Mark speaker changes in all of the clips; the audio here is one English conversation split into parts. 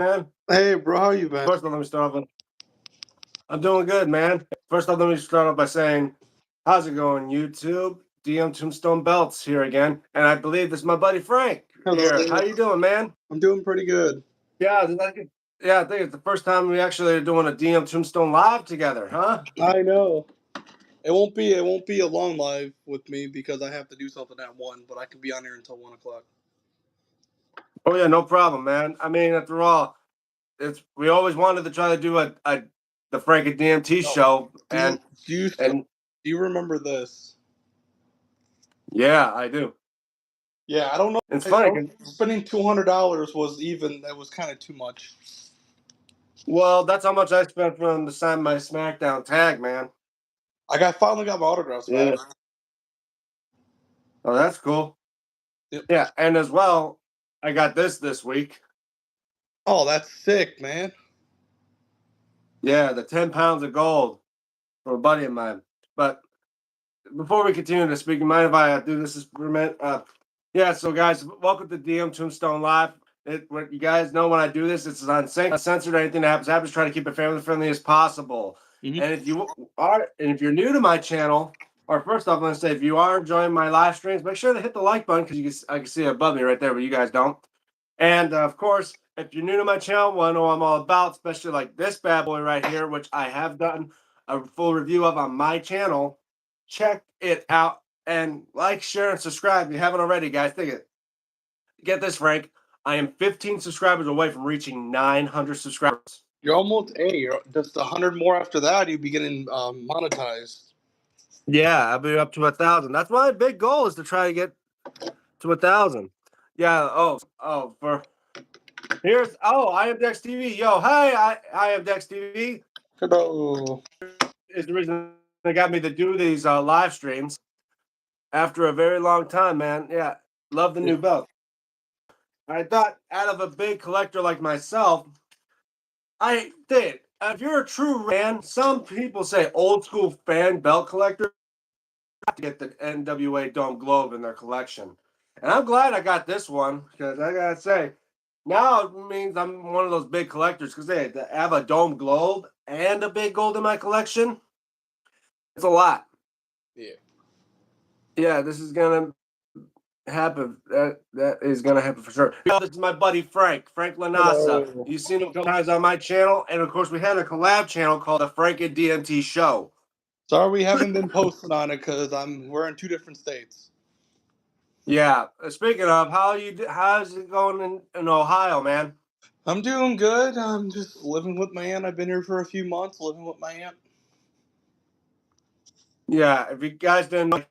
Speaker 1: Man,
Speaker 2: Hey, bro, how you been?
Speaker 1: first of all, let me start off with I'm doing good, man. First off, let me start off by saying, how's it going, YouTube? DMTombstone Belts here again, and I believe this is my buddy Frank
Speaker 2: Hello.
Speaker 1: here. How you doing, man?
Speaker 2: I'm doing pretty good.
Speaker 1: Yeah, I think it's the first time we actually are doing a DM Tombstone live together, huh?
Speaker 2: I know. It won't be a long live with me because I have to do something at 1, but I can be on here until 1 o'clock.
Speaker 1: Oh yeah, no problem, man. I mean, after all, we always wanted to try to do a the Frank and DMT
Speaker 2: Oh,
Speaker 1: show,
Speaker 2: do you
Speaker 1: and
Speaker 2: do you
Speaker 1: and
Speaker 2: do you remember this?
Speaker 1: yeah, I do.
Speaker 2: Yeah, I don't know.
Speaker 1: It's
Speaker 2: I
Speaker 1: funny
Speaker 2: don't,
Speaker 1: 'cause
Speaker 2: spending $200 was kind of too much.
Speaker 1: well, that's how much I spent for him to sign my SmackDown tag, man.
Speaker 2: Finally got my autographs back.
Speaker 1: Yeah. Oh, that's cool.
Speaker 2: Yep.
Speaker 1: Yeah, and as well, I got this week.
Speaker 2: Oh, that's sick, man.
Speaker 1: Yeah, the 10 pounds of gold from a buddy of mine. But before we continue to speak, you mind if I do this for a minute? Yeah, so guys, welcome to DM Tombstone Live. What you guys know when I do this, it's uncensored. Anything that happens. Try to keep it family friendly as possible.
Speaker 2: Mhm.
Speaker 1: And if you're new to my channel, or first off, I'm gonna say if you are enjoying my live streams, make sure to hit the like button because I can see it above me right there, but you guys don't. And of course, if you're new to my channel, want to know what I'm all about, especially like this bad boy right here, which I have done a full review of on my channel. Check it out and like, share, and subscribe if you haven't already, guys. Get this, Frank. I am 15 subscribers away from reaching 900 subscribers.
Speaker 2: You're almost you're just 100 more after that. You'd be getting monetized.
Speaker 1: Yeah, I'll be up to 1,000. That's my big goal is to try to get to 1,000. Yeah. I am Dex TV. Yo, hey, I am Dex TV.
Speaker 2: Hello.
Speaker 1: Is the reason that got me to do these live streams after a very long time, man. Yeah, love the
Speaker 2: Yeah.
Speaker 1: new belt. I thought out of a big collector like myself, I did. If you're a true fan, some people say old school fan belt collector have to get the NWA Dome Globe in their collection. And I'm glad I got this one because I gotta say, now it means I'm one of those big collectors because they have a Dome Globe and a big gold in my collection. It's a lot.
Speaker 2: Yeah.
Speaker 1: Yeah, this is gonna happen. That is gonna happen for sure. This is my buddy Frank Lanasa.
Speaker 2: Hello.
Speaker 1: You've seen him a couple times on my channel, and of course we had a collab channel called the Frank and DMT Show.
Speaker 2: Sorry we haven't been posting on it because we're in 2 different states.
Speaker 1: Yeah. Speaking of, how's it going in Ohio, man?
Speaker 2: I'm doing good. I'm just living with my aunt. I've been here for a few months living with my aunt.
Speaker 1: Yeah. If you guys didn't know,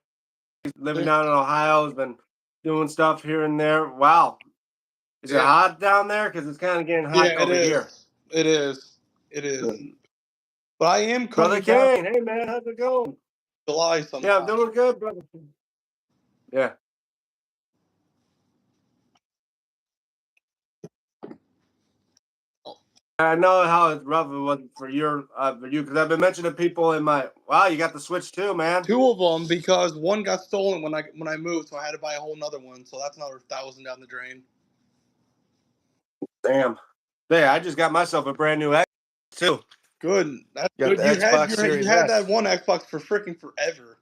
Speaker 1: he's living down in Ohio, has been doing stuff here and there. Wow. Is it hot down there? Because it's kind of getting hot
Speaker 2: Yeah, it
Speaker 1: over here.
Speaker 2: is. It is. It is. But I am
Speaker 1: Brother
Speaker 2: coming down
Speaker 1: Kane, hey man, how's it going?
Speaker 2: July sometime.
Speaker 1: Yeah, I'm doing good, brother. Yeah. I know how rough it was for you because I've been mentioning people in my. Wow, you got the Switch too, man.
Speaker 2: 2 of them because one got stolen when I moved, so I had to buy a whole nother one. So that's another 1,000 down the drain.
Speaker 1: Damn. Hey, I just got myself a brand new Xbox too.
Speaker 2: Good. That's
Speaker 1: Got
Speaker 2: good.
Speaker 1: the
Speaker 2: You
Speaker 1: Xbox Series
Speaker 2: had
Speaker 1: S.
Speaker 2: that one Xbox for freaking forever.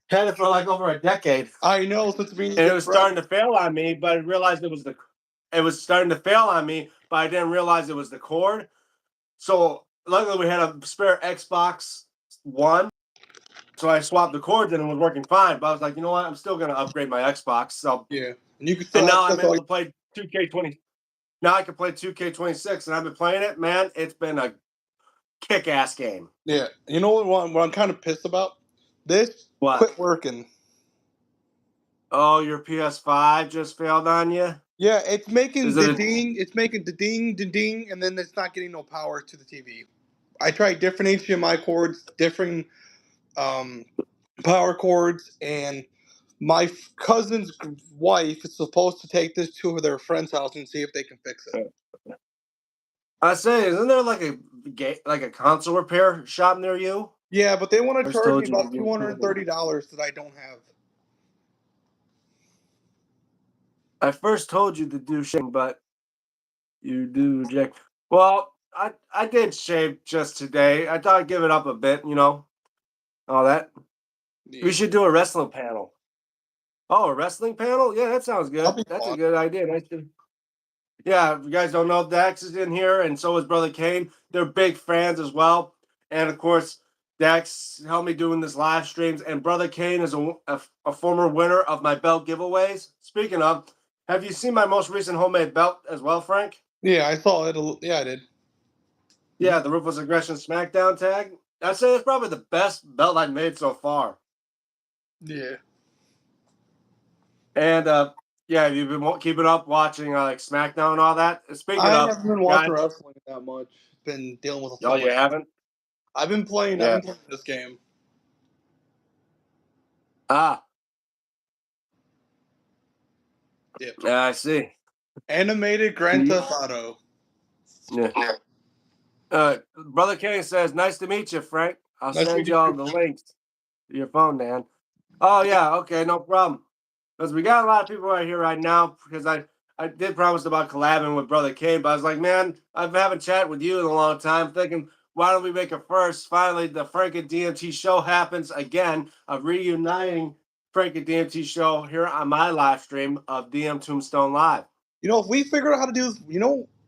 Speaker 1: Had it for like over a decade.
Speaker 2: I know, since being
Speaker 1: And it was starting to fail on me, but I realized it was starting to fail on me, but I didn't realize it was the cord. So luckily we had a spare Xbox One. So I swapped the cords and it was working fine. But I was like, you know what? I'm still gonna upgrade my Xbox. So
Speaker 2: yeah, and you can still.
Speaker 1: and now I'm able to play 2K20. Now I can play 2K26, and I've been playing it. Man, it's been a kick-ass game.
Speaker 2: Yeah, you know what I'm kind of pissed about? This
Speaker 1: What?
Speaker 2: quit working.
Speaker 1: Oh, your PS5 just failed on you?
Speaker 2: Yeah, it's making
Speaker 1: Is
Speaker 2: the
Speaker 1: it
Speaker 2: ding. It's making the ding, ding, ding, and then it's not getting no power to the TV. I tried different HDMI cords, different power cords, and my cousin's wife is supposed to take this to their friend's house and see if they can fix it.
Speaker 1: I say, isn't there like a console repair shop near you?
Speaker 2: Yeah, but they want to charge me
Speaker 1: told you to
Speaker 2: about
Speaker 1: give
Speaker 2: $230 that I don't have.
Speaker 1: I first told you to do shit, but You do, Jack. Well, I did shave just today. I thought I'd give it up a bit, all that. We
Speaker 2: Yeah,
Speaker 1: should do a wrestling panel. Oh, a wrestling panel? Yeah, that sounds
Speaker 2: that'll
Speaker 1: good.
Speaker 2: be
Speaker 1: That's a
Speaker 2: fun.
Speaker 1: good idea. Yeah, if you guys don't know, Dax is in here, and so is Brother Kane. They're big fans as well. And of course, Dax helped me doing this live streams, and Brother Kane is a former winner of my belt giveaways. Speaking of, have you seen my most recent homemade belt as well, Frank?
Speaker 2: Yeah, I saw it. Yeah, I did.
Speaker 1: Yeah, the Ruthless Aggression SmackDown tag. I'd say it's probably the best belt I've made so far.
Speaker 2: Yeah.
Speaker 1: And yeah, you've been keeping up watching like SmackDown and all that. Speaking
Speaker 2: I
Speaker 1: of,
Speaker 2: haven't been watching
Speaker 1: guys,
Speaker 2: wrestling that much. Been dealing with so
Speaker 1: oh, you
Speaker 2: much.
Speaker 1: haven't?
Speaker 2: I've been playing. I've
Speaker 1: Yeah.
Speaker 2: been playing this game.
Speaker 1: Ah,
Speaker 2: Yep.
Speaker 1: yeah, I see.
Speaker 2: Animated Grand
Speaker 1: Yeah.
Speaker 2: Theft Auto.
Speaker 1: Yeah. Brother Kane says, "Nice to meet you, Frank. I'll
Speaker 2: Nice to
Speaker 1: send
Speaker 2: meet you
Speaker 1: y'all
Speaker 2: too.
Speaker 1: the links to your phone, Dan." Oh yeah, okay, no problem. Because we got a lot of people right here right now. Because I did promise about collabing with Brother Kane, but I was like, man, I've haven't chatted with you in a long time. Thinking, why don't we make it first? Finally, the Frank and DMT show happens again. Of reuniting Frank and DMT show here on my live stream of DMTombstone Live.
Speaker 2: If we figure out how to do this,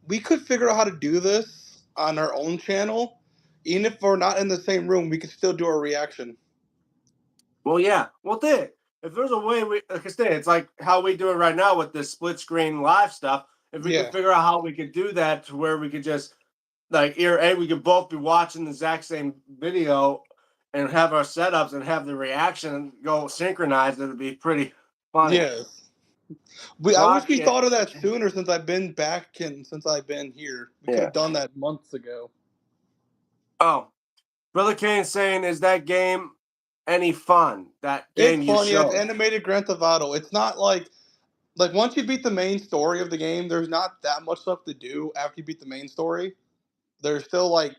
Speaker 2: we could figure out how to do this on our own channel. Even if we're not in the same room, we could still do a reaction.
Speaker 1: Well, yeah. Well, if there's a way like I say, it's like how we do it right now with this split screen live stuff. If we could
Speaker 2: Yeah.
Speaker 1: figure out how we could do that to where we could just like we could both be watching the exact same video and have our setups and have the reaction and go synchronized, it'd be pretty funny.
Speaker 2: Yeah. I wish
Speaker 1: Fuck
Speaker 2: we
Speaker 1: it.
Speaker 2: thought of that sooner since I've been back and since I've been here. We could
Speaker 1: Yeah.
Speaker 2: have done that months ago.
Speaker 1: Oh, Brother Kane saying, is that game any fun? That game
Speaker 2: It's
Speaker 1: you
Speaker 2: fun. Yeah, it's
Speaker 1: showed?
Speaker 2: animated Grand Theft Auto. It's not like once you beat the main story of the game, there's not that much stuff to do after you beat the main story. There's still like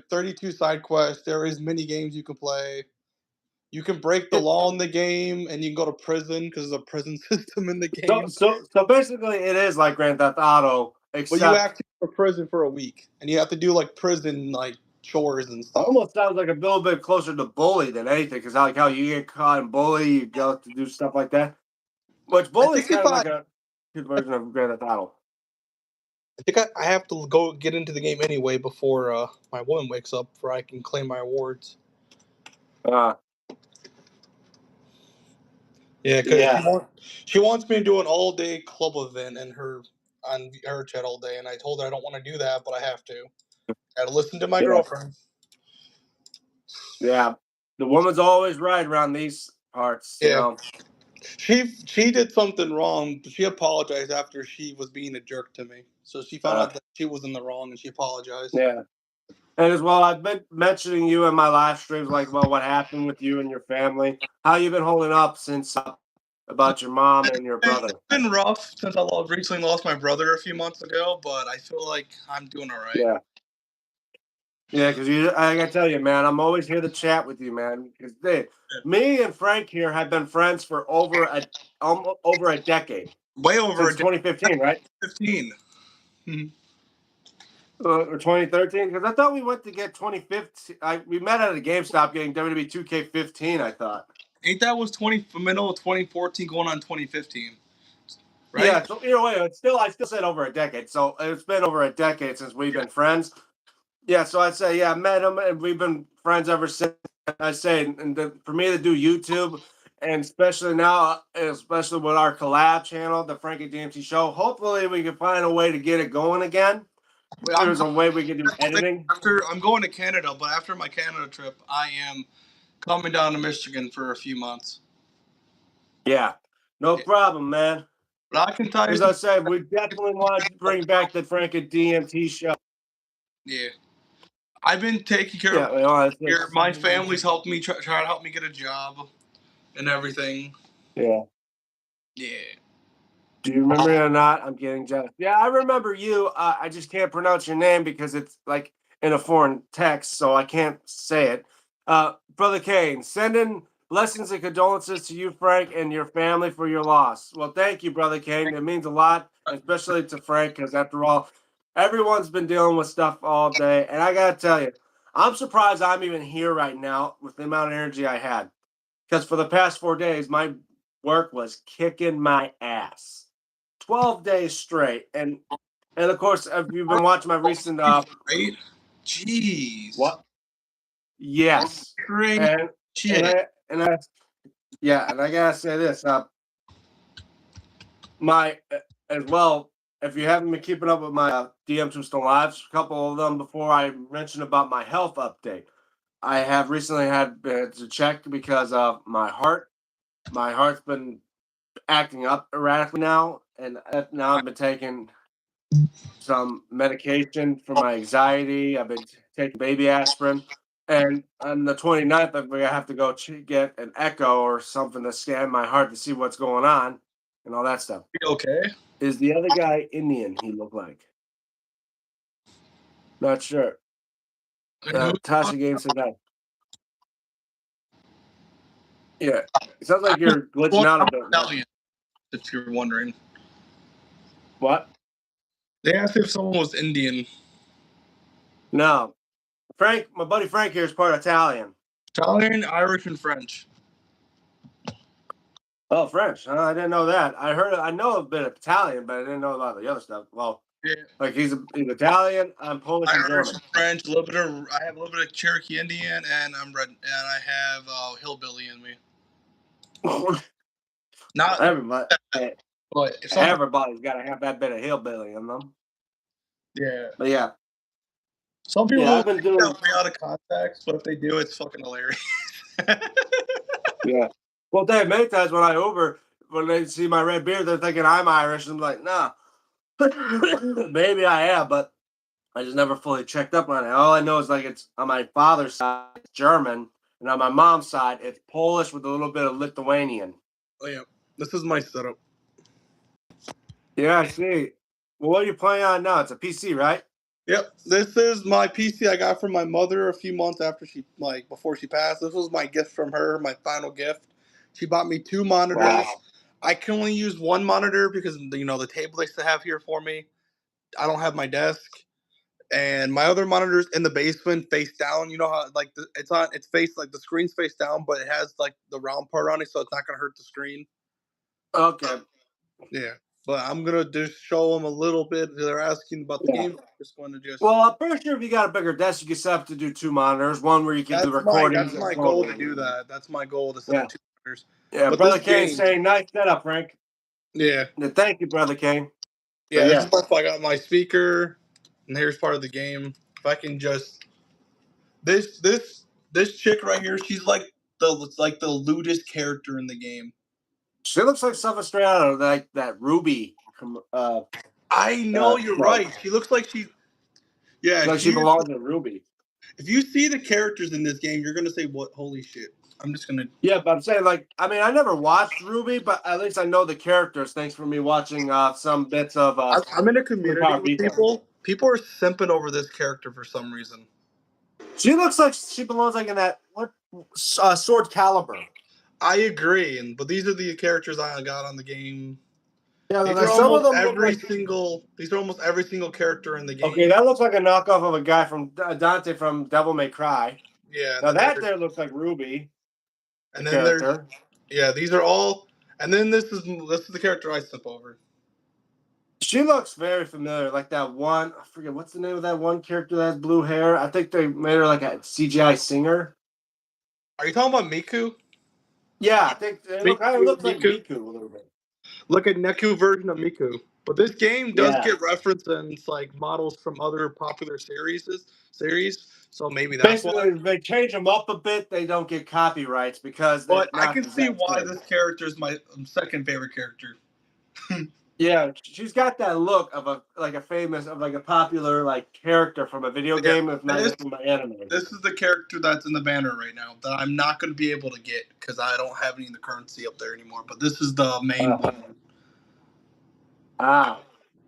Speaker 2: 32 side quests. There is mini games you can play. You can break the
Speaker 1: It,
Speaker 2: law in the game, and you can go to prison because there's a prison system in the
Speaker 1: so
Speaker 2: game.
Speaker 1: so so basically, it is like Grand Theft Auto,
Speaker 2: But you
Speaker 1: except
Speaker 2: actually go to prison for a week, and you have to do like prison like chores and stuff.
Speaker 1: almost sounds like a little bit closer to bully than anything, because like how you get caught in bully, you go to do stuff like that. Which
Speaker 2: I
Speaker 1: bully's
Speaker 2: think
Speaker 1: kind
Speaker 2: if
Speaker 1: of
Speaker 2: I,
Speaker 1: like a good version of Grand Theft Auto.
Speaker 2: I think I have to go get into the game anyway before my woman wakes up, before I can claim my awards.
Speaker 1: Uh,
Speaker 2: Yeah, because
Speaker 1: yeah,
Speaker 2: she wants me to do an all day club event on her chat all day, and I told her I don't want to do that, but I have to. Got to listen to my
Speaker 1: yeah,
Speaker 2: girlfriend.
Speaker 1: yeah. The woman's always right around these parts,
Speaker 2: Yeah, she did something wrong, but she apologized after she was being a jerk to me. So she found
Speaker 1: Uh,
Speaker 2: out that she was in the wrong, and she apologized.
Speaker 1: yeah. And as well, I've been mentioning you in my live streams, like, well, what happened with you and your family, how you been holding up since about your mom and your
Speaker 2: It's
Speaker 1: brother.
Speaker 2: been rough since recently lost my brother a few months ago, but I feel like I'm doing all right.
Speaker 1: Yeah. Yeah, because I gotta tell you, man, I'm always here to chat with you, man. Because me and Frank here have been friends for over a decade,
Speaker 2: Way over
Speaker 1: since
Speaker 2: a decade,
Speaker 1: 2015, right?
Speaker 2: 15. Mhm.
Speaker 1: Or 2013? Because I thought we went to get 2015. We met at a GameStop getting WWE 2K15. I thought.
Speaker 2: Ain't that was middle of 2014 going on 2015, right?
Speaker 1: Yeah. So either way, I still said over a decade. So it's been over a decade since we've been friends. Yeah. So I'd say yeah, I met him and we've been friends ever since. I say, and for me to do YouTube, and especially now, especially with our collab channel, the Frankie DMT Show, hopefully we can find a way to get it going again.
Speaker 2: Wait,
Speaker 1: There's a way we can do editing.
Speaker 2: I'm going to Canada, but after my Canada trip, I am coming down to Michigan for a few months.
Speaker 1: Yeah, no
Speaker 2: Yeah.
Speaker 1: problem, man.
Speaker 2: But I can tell you
Speaker 1: As I said, we definitely want to bring back the Frankie DMT Show.
Speaker 2: yeah. I've been taking care
Speaker 1: Yeah,
Speaker 2: of here.
Speaker 1: it's
Speaker 2: My family's helped me try to help me get a job and everything.
Speaker 1: yeah.
Speaker 2: Yeah.
Speaker 1: Do you remember me or not? I'm getting jealous. Yeah, I remember you. I just can't pronounce your name because it's like in a foreign text, so I can't say it. Brother Kane, sending blessings and condolences to you, Frank, and your family for your loss. Well, thank you, Brother Kane. It means a lot, especially to Frank, because after all, everyone's been dealing with stuff all day, and I gotta tell you, I'm surprised I'm even here right now with the amount of energy I had. Because for the past 4 days, my work was kicking my ass. 12 days straight. And of course, if you've been watching my recent
Speaker 2: Right? Jeez.
Speaker 1: what? Yes.
Speaker 2: Crazy
Speaker 1: And and
Speaker 2: shit.
Speaker 1: I yeah, and I gotta say this, my as well, if you haven't been keeping up with my DMTombstone lives, a couple of them before I mentioned about my health update. I have recently had to check because of my heart. My heart's been acting up erratically now, and now I've been taking some medication for my anxiety. I've been taking baby aspirin, and on the 29th, I'm gonna have to go get an echo or something to scan my heart to see what's going on and all that stuff.
Speaker 2: You okay?
Speaker 1: Is the other guy Indian? He looked like. Not sure.
Speaker 2: And who?
Speaker 1: Tasha Game said that. Yeah, it sounds like you're glitching out a bit. Man.
Speaker 2: Italian, if you're wondering.
Speaker 1: What?
Speaker 2: They asked if someone was Indian.
Speaker 1: No, Frank. My buddy Frank here is part Italian.
Speaker 2: Italian, Irish, and French.
Speaker 1: Oh, French. I didn't know that. I know a bit of Italian, but I didn't know about the other stuff. Well,
Speaker 2: Yeah.
Speaker 1: like he's Italian. I'm Polish and
Speaker 2: Irish
Speaker 1: German.
Speaker 2: and French, a little bit of I have a little bit of Cherokee Indian, and I'm red, and I have hillbilly in me. Not
Speaker 1: Everybody,
Speaker 2: but if
Speaker 1: everybody's got to have that bit of hillbilly in them.
Speaker 2: yeah.
Speaker 1: But yeah,
Speaker 2: Some people
Speaker 1: I've
Speaker 2: don't
Speaker 1: been
Speaker 2: take
Speaker 1: doing.
Speaker 2: that way out of context, but if they do, it's fucking hilarious.
Speaker 1: Yeah. Well, Dave, many times when I Uber, when they see my red beard, they're thinking I'm Irish. I'm like, nah, maybe I am, but I just never fully checked up on it. All I know is like it's on my father's side, it's German, and on my mom's side, it's Polish with a little bit of Lithuanian.
Speaker 2: Oh yeah, this is my setup.
Speaker 1: Yeah, I see. Well, what are you playing on now? It's a PC, right?
Speaker 2: Yep, this is my PC I got from my mother a few months after before she passed. This was my gift from her, my final gift. She bought me 2 monitors.
Speaker 1: Wow.
Speaker 2: I can only use 1 monitor because the table they still have here for me. I don't have my desk, and my other monitor's in the basement, face down. You know how it's face like the screen's face down, but it has like the round part on it, so it's not gonna hurt the screen.
Speaker 1: Okay.
Speaker 2: Yeah, but I'm gonna just show them a little bit. They're asking about the
Speaker 1: Yeah.
Speaker 2: game. I'm just going to just.
Speaker 1: Well, I'm pretty sure if you got a bigger desk, you can set up to do 2 monitors. One where you can do
Speaker 2: That's
Speaker 1: recordings.
Speaker 2: my goal to do that. That's my goal to set up 2 monitors.
Speaker 1: Yeah,
Speaker 2: But
Speaker 1: Brother
Speaker 2: this
Speaker 1: Kane
Speaker 2: game,
Speaker 1: saying nice setup, Frank.
Speaker 2: yeah,
Speaker 1: Thank you, Brother Kane.
Speaker 2: yeah. This is part I got my speaker, and here's part of the game. If I can just this chick right here, she's like the lewdest character in the game.
Speaker 1: She looks like something straight out of like that Ruby.
Speaker 2: I know you're right. She looks like
Speaker 1: like she belongs in Ruby.
Speaker 2: If you see the characters in this game, you're gonna say, "What? Holy shit!" I'm just gonna.
Speaker 1: Yeah, but I'm saying like I mean I never watched Ruby, but at least I know the characters. Thanks for me watching some bits of.
Speaker 2: I'm in a community with people. People are simping over this character for some reason.
Speaker 1: She looks like she belongs like in that Sword Caliber.
Speaker 2: I agree, but these are the characters I got on the game.
Speaker 1: Yeah,
Speaker 2: these
Speaker 1: like
Speaker 2: are
Speaker 1: some of
Speaker 2: almost
Speaker 1: them
Speaker 2: These are almost every single character in the game.
Speaker 1: Okay, that looks like a knockoff of a guy from Dante from Devil May Cry.
Speaker 2: Yeah.
Speaker 1: Now that there looks like Ruby.
Speaker 2: And then these are all. And then this is the character I step over.
Speaker 1: She looks very familiar, like that one. I forget what's the name of that one character that has blue hair. I think they made her like a CGI singer.
Speaker 2: Are you talking about Miku?
Speaker 1: Yeah, I think it kind of looks like Miku a little bit.
Speaker 2: Look at Neku version of Miku. But this game does get references like models from other popular series. So maybe that's
Speaker 1: basically why. They change them up a bit. They don't get copyrights because.
Speaker 2: But I can see why this character is my second favorite character.
Speaker 1: Yeah, she's got that look of a popular like character from a video game, if not from an anime.
Speaker 2: This is the character that's in the banner right now that I'm not going to be able to get because I don't have any of the currency up there anymore. But this is the main one.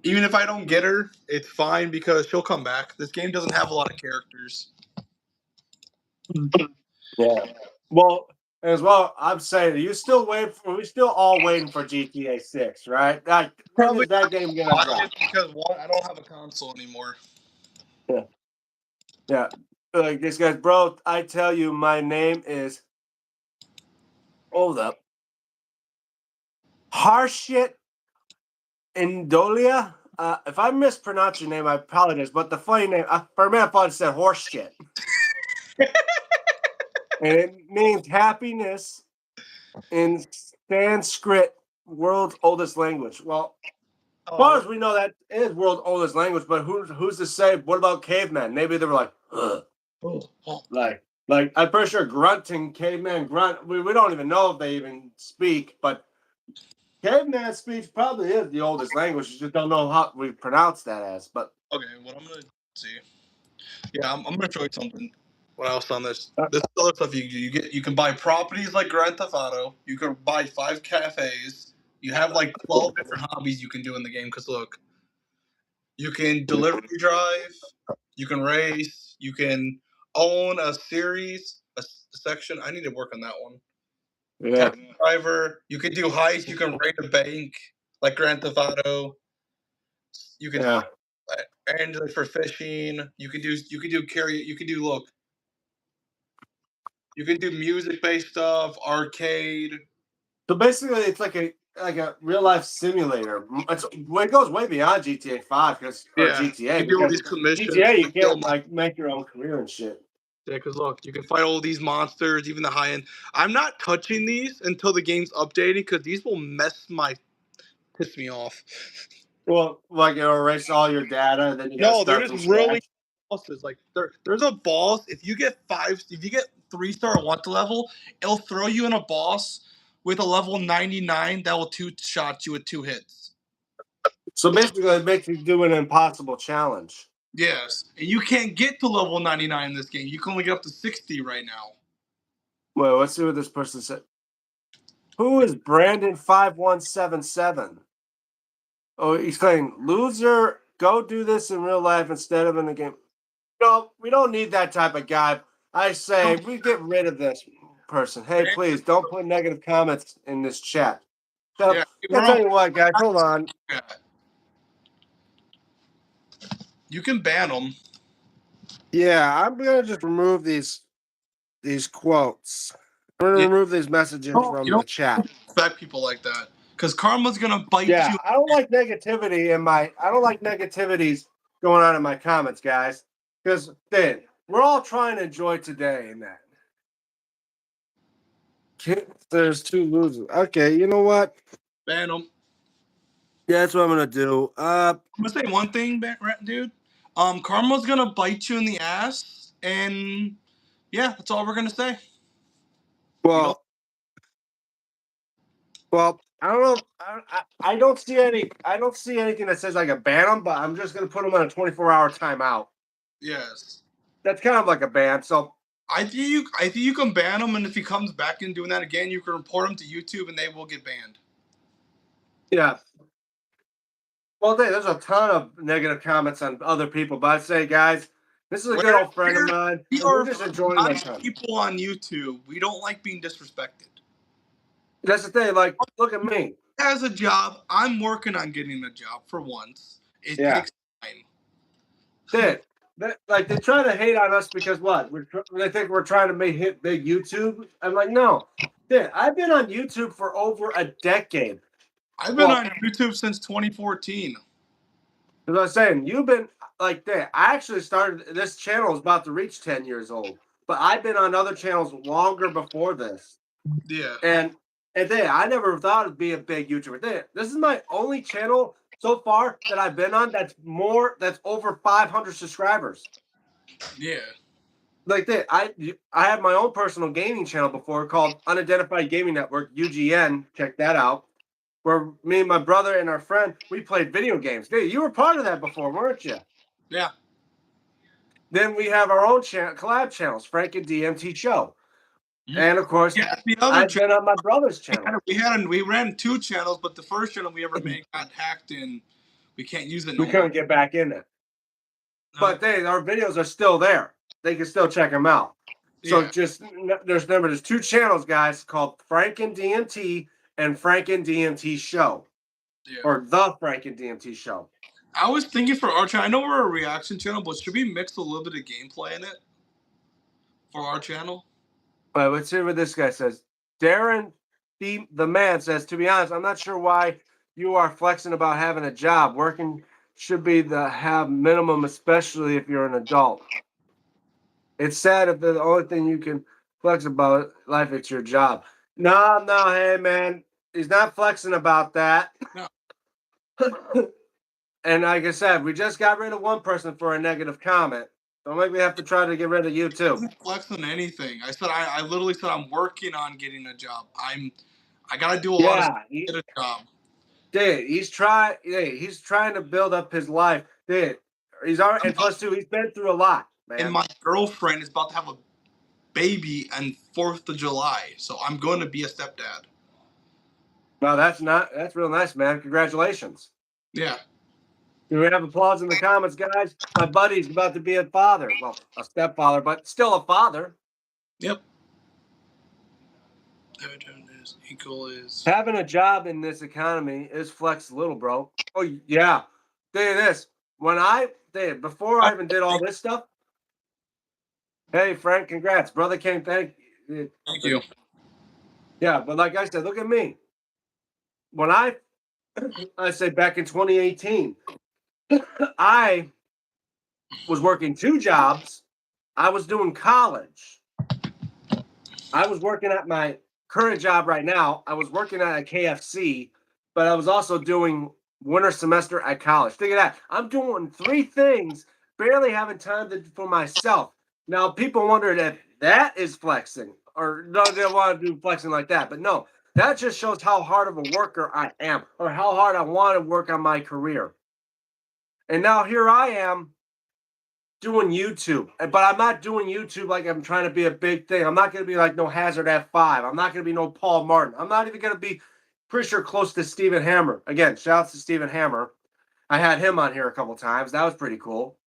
Speaker 2: Even if I don't get her, it's fine because she'll come back. This game doesn't have a lot of characters.
Speaker 1: Yeah. Well, As well, I'm saying, we still all waiting for GTA 6, right? Like, when
Speaker 2: Probably
Speaker 1: is that game gonna
Speaker 2: buy
Speaker 1: drop?
Speaker 2: it because one, I don't have a console anymore.
Speaker 1: Yeah. Yeah. Like this guy's, bro, I tell you, my name is, hold up, Harshit Indolia. If I mispronounce your name, I apologize. But the funny name, for a minute, I thought it said horse shit. And it means happiness in Sanskrit, world's oldest language. Well, as far as we know, that is world's oldest language. But who's to say? What about cavemen? Maybe they were like, ugh. Like I'm pretty sure grunting, caveman grunt. We don't even know if they even speak, but caveman speech probably is the oldest language. You just don't know how we pronounce that as. But
Speaker 2: Okay, what I'm gonna see. Yeah, I'm gonna show you something. What else on this?
Speaker 1: Uh,
Speaker 2: This is other stuff you can buy properties like Grand Theft Auto. You can buy 5 cafes. You have like 12 different hobbies you can do in the game. Cause look, you can delivery drive, you can race, you can own a series, a section. I need to work on that one.
Speaker 1: yeah,
Speaker 2: Taxi driver. You can do heists. You can raid a bank like Grand Theft Auto. You can
Speaker 1: yeah.
Speaker 2: and like for fishing. You can do carry. You can do look. You can do music based stuff, arcade.
Speaker 1: So basically, it's like a real life simulator. It goes way beyond GTA 5 or
Speaker 2: Yeah, you
Speaker 1: GTA
Speaker 2: can do all
Speaker 1: because
Speaker 2: these commissions.
Speaker 1: GTA
Speaker 2: You
Speaker 1: you
Speaker 2: can kill
Speaker 1: can't like make your own career and shit.
Speaker 2: yeah, because look, you can fight all these monsters, even the high end. I'm not touching these until the game's updated because these will piss me off.
Speaker 1: Well, like it'll erase all your data, and then you got to
Speaker 2: No, they're
Speaker 1: start from
Speaker 2: just really
Speaker 1: scratch.
Speaker 2: bosses. Like there's a boss. If you get 3-star want to level, it'll throw you in a boss with a level 99 that will two shot you with 2 hits.
Speaker 1: So basically, it makes you do an impossible challenge.
Speaker 2: Yes, and you can't get to level 99 in this game. You can only get up to 60 right now.
Speaker 1: Well, let's see what this person said. Who is Brandon5177? Oh, he's saying, loser, go do this in real life instead of in the game. No, we don't need that type of guy. I say we get rid of this person. Hey, please don't put negative comments in this chat. So,
Speaker 2: Yeah,
Speaker 1: I'll tell you what, guys, hold on.
Speaker 2: You can ban them.
Speaker 1: Yeah, I'm gonna just remove these quotes. I'm gonna
Speaker 2: Yeah.
Speaker 1: remove these messages from
Speaker 2: You
Speaker 1: the
Speaker 2: don't
Speaker 1: chat.
Speaker 2: respect people like that because karma's gonna bite
Speaker 1: Yeah,
Speaker 2: you.
Speaker 1: I don't like negativity in my. I don't like negativities going on in my comments, guys. Because then we're all trying to enjoy today and that. There's 2 losers. Okay, you know what?
Speaker 2: Ban them.
Speaker 1: Yeah, that's what I'm gonna do.
Speaker 2: I'm gonna say one thing, dude. Karma's gonna bite you in the ass, and yeah, that's all we're gonna say. You don't.
Speaker 1: Well, well, I don't know. I don't see any. I don't see anything that says I can ban them, but I'm just gonna put them on a 24-hour timeout.
Speaker 2: Yes.
Speaker 1: That's kind of like a ban. So
Speaker 2: I think you can ban him, and if he comes back and doing that again, you can report him to YouTube, and they will get banned.
Speaker 1: yeah. Well, there's a ton of negative comments on other people, but I'd say, guys, this is a good old friend of mine,
Speaker 2: We
Speaker 1: and
Speaker 2: are
Speaker 1: we're just enjoying my
Speaker 2: nice
Speaker 1: time.
Speaker 2: people on YouTube. We don't like being disrespected.
Speaker 1: That's the thing. Like, look at me.
Speaker 2: Has a job. I'm working on getting a job for once. It
Speaker 1: Yeah.
Speaker 2: takes time.
Speaker 1: Like they try to hate on us because what? They think we're trying to hit big YouTube. I'm like, no. I've been on YouTube for over a decade.
Speaker 2: I've been on YouTube since 2014.
Speaker 1: As I was saying, you've been like that. I actually started this channel is about to reach 10 years old, but I've been on other channels longer before this.
Speaker 2: Yeah.
Speaker 1: And I never thought it'd be a big YouTuber. This is my only channel so far that I've been on that's over 500 subscribers.
Speaker 2: Yeah.
Speaker 1: Like that, I had my own personal gaming channel before called Unidentified Gaming Network (UGN). Check that out. Where me and my brother and our friend we played video games. Dude, you were part of that before, weren't you?
Speaker 2: Yeah.
Speaker 1: Then we have our own collab channels, Frank and DMT Show, and of course,
Speaker 2: Yeah, the other
Speaker 1: I've been on my brother's channel.
Speaker 2: we ran 2 channels, but the first channel we ever made got hacked and we can't use it no
Speaker 1: We
Speaker 2: more.
Speaker 1: couldn't get back in it,
Speaker 2: No.
Speaker 1: but our videos are still there. They can still check them out. So
Speaker 2: Yeah.
Speaker 1: just there's two channels, guys, called Frank and DMT and Frank and DMT Show,
Speaker 2: Yeah.
Speaker 1: or the Frank and DMT Show.
Speaker 2: I was thinking for our channel, I know we're a reaction channel, but should we mix a little bit of gameplay in it for our channel?
Speaker 1: But let's hear what this guy says. Darren, the man says, to be honest, I'm not sure why you are flexing about having a job. Working should be the have minimum, especially if you're an adult. It's sad if the only thing you can flex about life it's your job. No, hey man, he's not flexing about that.
Speaker 2: No.
Speaker 1: And like I said, we just got rid of one person for a negative comment. Don't make me have to try to get rid of you too.
Speaker 2: Doesn't flex on anything. I literally said I'm working on getting a job. I gotta do a lot of stuff to get a job.
Speaker 1: Dude, he's trying to build up his life. Dude, he's already, and plus two, he's been through a lot, man.
Speaker 2: And my girlfriend is about to have a baby on 4th of July, so I'm going to be a stepdad.
Speaker 1: Well, that's real nice, man. Congratulations.
Speaker 2: Yeah.
Speaker 1: Do we have applause in the comments, guys? My buddy's about to be a father. Well, a stepfather, but still a father.
Speaker 2: Yep. Equal is
Speaker 1: Having a job in this economy is flex little, bro. Oh yeah. Tell you this. Before I even did all this stuff. Hey Frank, congrats. Brother King, thank
Speaker 2: you.
Speaker 1: Yeah, but like I said, look at me. When I say back in 2018, I was working two jobs. I was doing college. I was working at my current job right now. I was working at a KFC, but I was also doing winter semester at college. Think of that. I'm doing three things, barely having time for myself. Now, people wondered if that is flexing, or no, they want to do flexing like that. But no, that just shows how hard of a worker I am, or how hard I want to work on my career. And now here I am doing YouTube, but I'm not doing YouTube like I'm trying to be a big thing. I'm not going to be like no Hazard F5. I'm not going to be no Paul Martin. I'm not even going to be pretty sure close to Stephen Hammer. Again, shout out to Stephen Hammer. I had him on here a couple times. That was pretty cool.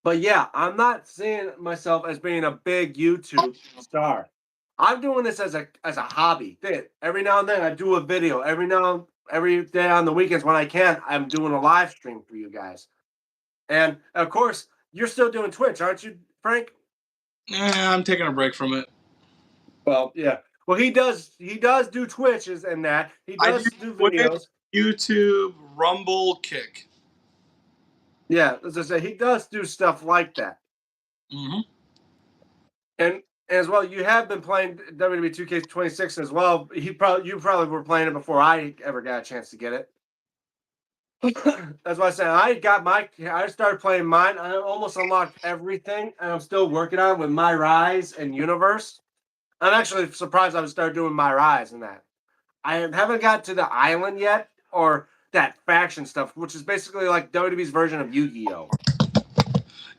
Speaker 1: But yeah, I'm not seeing myself as being a big YouTube star. I'm doing this as a hobby. Every now and then I do a video. Every day on the weekends when I can, I'm doing a live stream for you guys. And of course, you're still doing Twitch, aren't you, Frank?
Speaker 2: I'm taking a break from it.
Speaker 1: Well, yeah. Well, he does do Twitches and that. He does do videos.
Speaker 2: YouTube, Rumble, Kick.
Speaker 1: Yeah, as I say, he does do stuff like that.
Speaker 2: Mm-hmm.
Speaker 1: And as well, you have been playing WWE 2K26 as well. You probably were playing it before I ever got a chance to get it. That's why I said I started playing mine. I almost unlocked everything, and I'm still working on it with My Rise and Universe. I'm actually surprised I would start doing My Rise and that. I haven't got to the island yet, or that faction stuff, which is basically like WWE's version of Yu-Gi-Oh.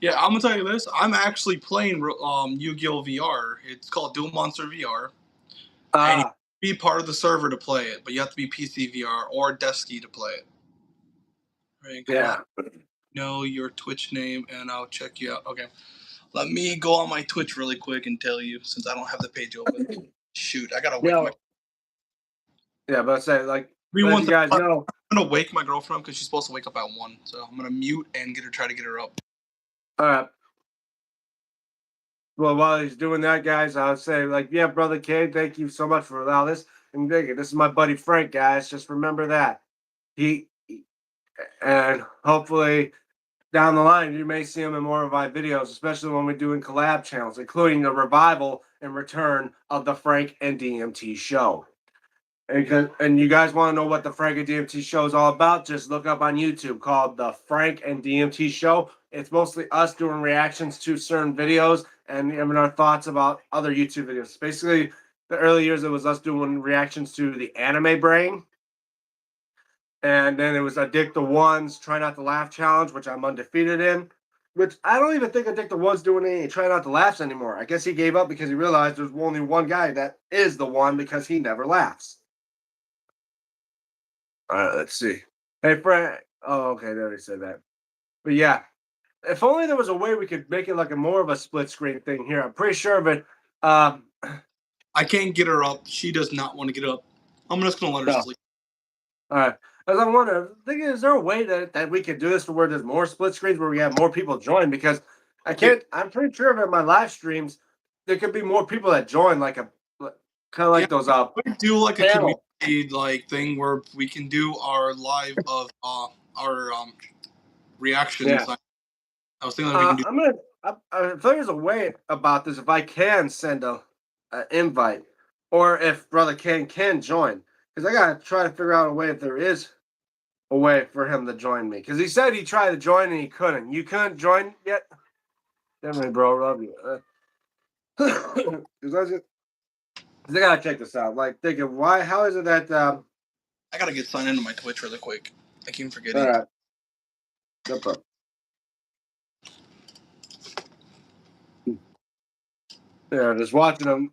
Speaker 2: Yeah, I'm gonna tell you this. I'm actually playing Yu-Gi-Oh VR. It's called Duel Monster VR. And you be part of the server to play it, but you have to be PC VR or Desky to play it. Right,
Speaker 1: yeah.
Speaker 2: Know your Twitch name, and I'll check you out. Okay. Let me go on my Twitch really quick and tell you, since I don't have the page open. Shoot, I gotta wake my.
Speaker 1: Yeah, but I say let you guys know.
Speaker 2: I'm gonna wake my girlfriend because she's supposed to wake up at 1, so I'm gonna mute and try to get her up.
Speaker 1: All right. Well, while he's doing that, guys, I'll say yeah, brother K, thank you so much for allowing this. And this is my buddy Frank, guys. Just remember that and hopefully down the line, you may see him in more of my videos, especially when we're doing collab channels, including the revival and return of the Frank and DMT show. And you guys want to know what the Frank and DMT show is all about? Just look up on YouTube called the Frank and DMT show. It's mostly us doing reactions to certain videos and giving our thoughts about other YouTube videos. Basically, the early years, it was us doing reactions to the Anime Brain. And then it was Addict the One's Try Not to Laugh challenge, which I'm undefeated in. Which I don't even think Addict the One's doing any Try Not to Laughs anymore. I guess he gave up because he realized there's only one guy that is the one because he never laughs. All right, let's see. Hey, Frank. Oh, okay, they already said that. But yeah, if only there was a way we could make it like a more of a split screen thing here. I'm pretty sure of it.
Speaker 2: I can't get her up. She does not want to get up. I'm just gonna let her
Speaker 1: No.
Speaker 2: sleep.
Speaker 1: All right. As I'm wondering, thinking, is there a way that we could do this to where there's more split screens where we have more people join? Because I can't. I'm pretty sure of my live streams, there could be more people that join, like a kind of like those
Speaker 2: We do like a
Speaker 1: panel.
Speaker 2: community like thing where we can do our live of our reactions.
Speaker 1: Yeah.
Speaker 2: I was thinking that we can do.
Speaker 1: I'm gonna. If there's a way about this, if I can send a invite, or if Brother Ken can join, because I gotta try to figure out a way if there is a way for him to join me. Because he said he tried to join and he couldn't. You couldn't join yet? Definitely, bro. Love you. Because I gotta check this out. Like thinking, why? How is it that?
Speaker 2: I gotta get signed into my Twitch really quick. I keep forgetting.
Speaker 1: All right. No problem. Yeah, just watching him.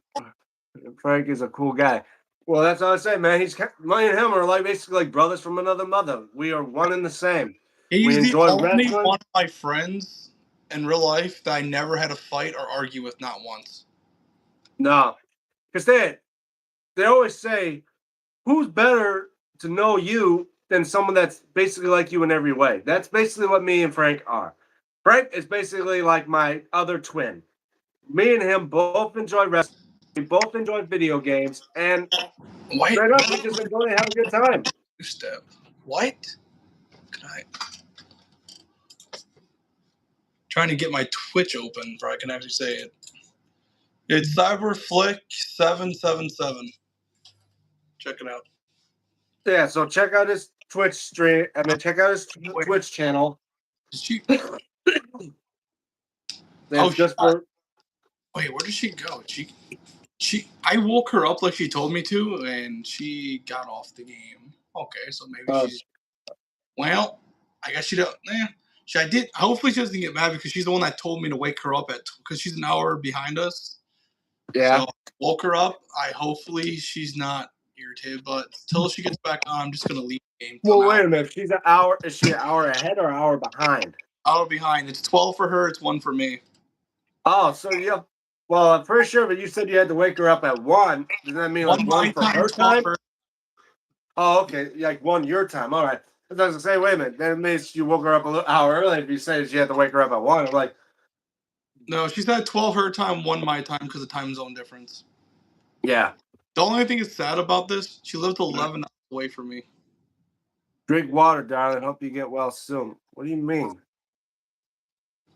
Speaker 1: Frank is a cool guy. Well, that's all I say, man. He's me and him are like basically like brothers from another mother. We are one and the same.
Speaker 2: He's
Speaker 1: We
Speaker 2: the
Speaker 1: enjoy
Speaker 2: only
Speaker 1: wrestling.
Speaker 2: one of my friends in real life that I never had a fight or argue with, not once.
Speaker 1: No, because they always say, who's better to know you than someone that's basically like you in every way? That's basically what me and Frank are. Frank is basically like my other twin. Me and him both enjoy wrestling. We both enjoy video games, and straight up, we just enjoy and have a good time.
Speaker 2: Step. What? Can I? Trying to get my Twitch open where I can actually say it. It's Cyberflick777. Check it out.
Speaker 1: Yeah, so check out his Twitch stream. I mean, check out his Twitch channel.
Speaker 2: Did she?
Speaker 1: Just for.
Speaker 2: Wait, where did she go? I woke her up like she told me to, and she got off the game. Okay, so maybe she's. Well, I guess she don't. I did. Hopefully, she doesn't get mad because she's the one that told me to wake her up because she's an hour behind us.
Speaker 1: Yeah.
Speaker 2: So I woke her up. Hopefully she's not irritated, but until she gets back on, I'm just gonna leave the game.
Speaker 1: Well, wait a minute. She's an hour. Is she an hour ahead or an hour behind?
Speaker 2: Hour behind. It's 12 for her. It's 1 for me.
Speaker 1: Oh, so yeah. Well, I'm pretty sure, but you said you had to wake her up at 1. Does that mean like 1 for her time? Oh, okay. Like 1 your time. All right. I was gonna say, wait a minute. That means you woke her up a little hour early. If you say she had to wake her up at 1, I'm like,
Speaker 2: no, she said 12 her time, 1 my time because of time zone difference.
Speaker 1: Yeah.
Speaker 2: The only thing that's sad about this, she lives 11 hours away from me.
Speaker 1: Drink water, darling. Hope you get well soon. What do you mean?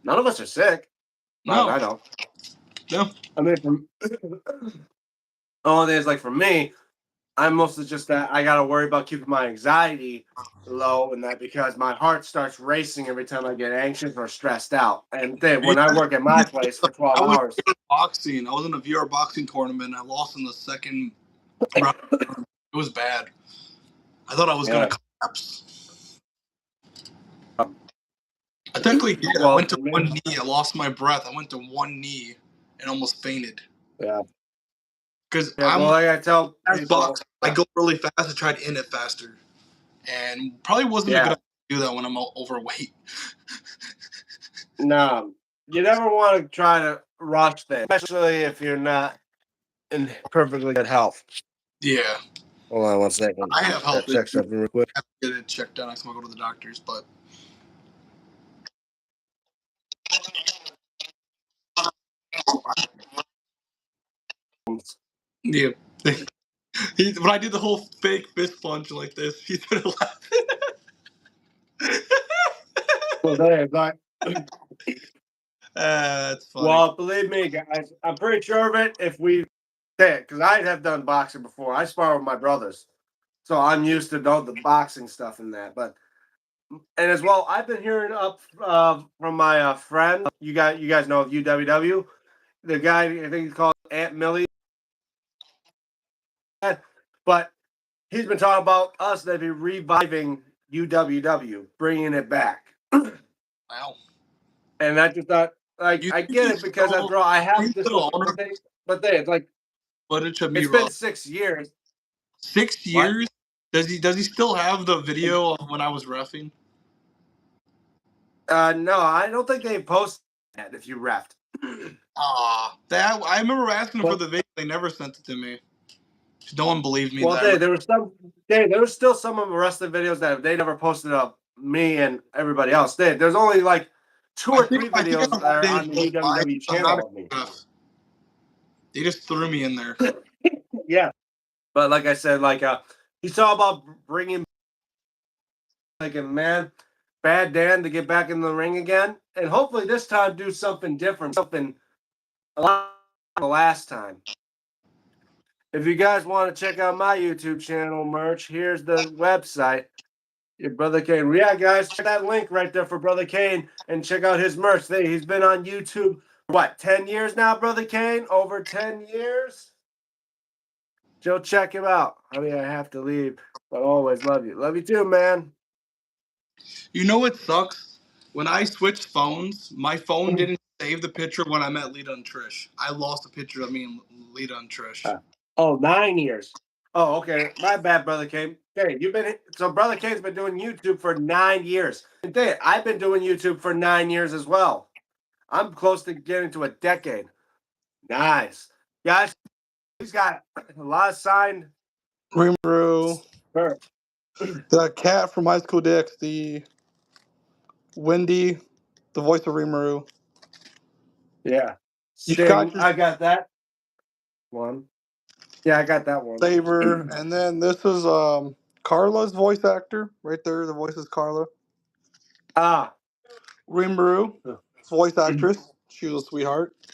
Speaker 1: None of us are sick.
Speaker 2: No,
Speaker 1: I don't.
Speaker 2: No.
Speaker 1: I mean, only thing is, like for me, I'm mostly just that I gotta worry about keeping my anxiety low and that because my heart starts racing every time I get anxious or stressed out. And then when I work at my place for 12 hours.
Speaker 2: Boxing. I was in a VR boxing tournament. I lost in the second round. It was bad. I thought I was gonna collapse. I technically did. I went to 1 knee. I lost my breath. I went to 1 knee and almost fainted.
Speaker 1: Yeah.
Speaker 2: Because
Speaker 1: I tell
Speaker 2: people, I go really fast. I try to end it faster, and probably wasn't a good idea to do that when I'm overweight.
Speaker 1: No, you never want to try to rush things, especially if you're not in perfectly good health.
Speaker 2: Yeah.
Speaker 1: Hold on 1 second.
Speaker 2: I have health.
Speaker 1: Check something real quick.
Speaker 2: I have to get it checked out. I can go to the doctors, but. Yeah. When I did the whole fake fist punch like this, he started laughing.
Speaker 1: Well, that's
Speaker 2: funny.
Speaker 1: Well, believe me, guys, I'm pretty sure of it. If we did, because I have done boxing before. I spar with my brothers, so I'm used to the boxing stuff and that. But and as well, I've been hearing up from my friend. You guys know of UWW, the guy I think he's called Aunt Millie. But he's been talking about us that be reviving UWW, bringing it back.
Speaker 2: Wow.
Speaker 1: And I just thought, like, I get it because I have this, but it's like,
Speaker 2: it's
Speaker 1: been 6 years.
Speaker 2: 6 years? What? Does he still have the video of when I was reffing?
Speaker 1: No, I don't think they posted that if you refed.
Speaker 2: That I remember asking them for
Speaker 1: Well,
Speaker 2: the video. They never sent it to me. No one believed me.
Speaker 1: well,
Speaker 2: That
Speaker 1: there was there was still some of the rest of the videos that they never posted of me and everybody else did. There's only like two
Speaker 2: I
Speaker 1: or
Speaker 2: think
Speaker 1: three
Speaker 2: I think
Speaker 1: videos
Speaker 2: I
Speaker 1: that
Speaker 2: one
Speaker 1: are
Speaker 2: day
Speaker 1: on the
Speaker 2: goes by.
Speaker 1: UWW
Speaker 2: I'm not
Speaker 1: channel of me.
Speaker 2: They just threw me in there.
Speaker 1: Yeah, but like I said, like he's all about bringing like a man, Bad Dan to get back in the ring again, and hopefully this time do something different, something a lot the last time. If you guys want to check out my YouTube channel merch, here's the website. Your Brother Kane. Yeah, guys, check that link right there for Brother Kane and check out his merch. He's been on YouTube for what, 10 years now, Brother Kane? Over 10 years? Go check him out. I mean, I have to leave, but always love you. Love you too, man.
Speaker 2: You know what sucks? When I switched phones, my phone didn't save the picture when I met Lita and Trish. I lost a picture of me and Lita and Trish.
Speaker 1: Oh, 9 years. Oh, okay. My bad, Brother Kane. Okay, so Brother Kane's been doing YouTube for 9 years. And I've been doing YouTube for 9 years as well. I'm close to getting to a decade. Nice. Guys, he's got a lot of signed
Speaker 2: Rimuru,
Speaker 1: merch.
Speaker 2: the cat from High School DxD, Wendy, the voice of Rimuru.
Speaker 1: Yeah.
Speaker 2: You got
Speaker 1: Sting,
Speaker 2: your
Speaker 1: I got that one. Yeah, I got that one.
Speaker 2: Saber, and then this is Carla's voice actor right there. The voice is Carla.
Speaker 1: Ah.
Speaker 2: Rimuru, voice actress. She was a sweetheart.
Speaker 1: Ah.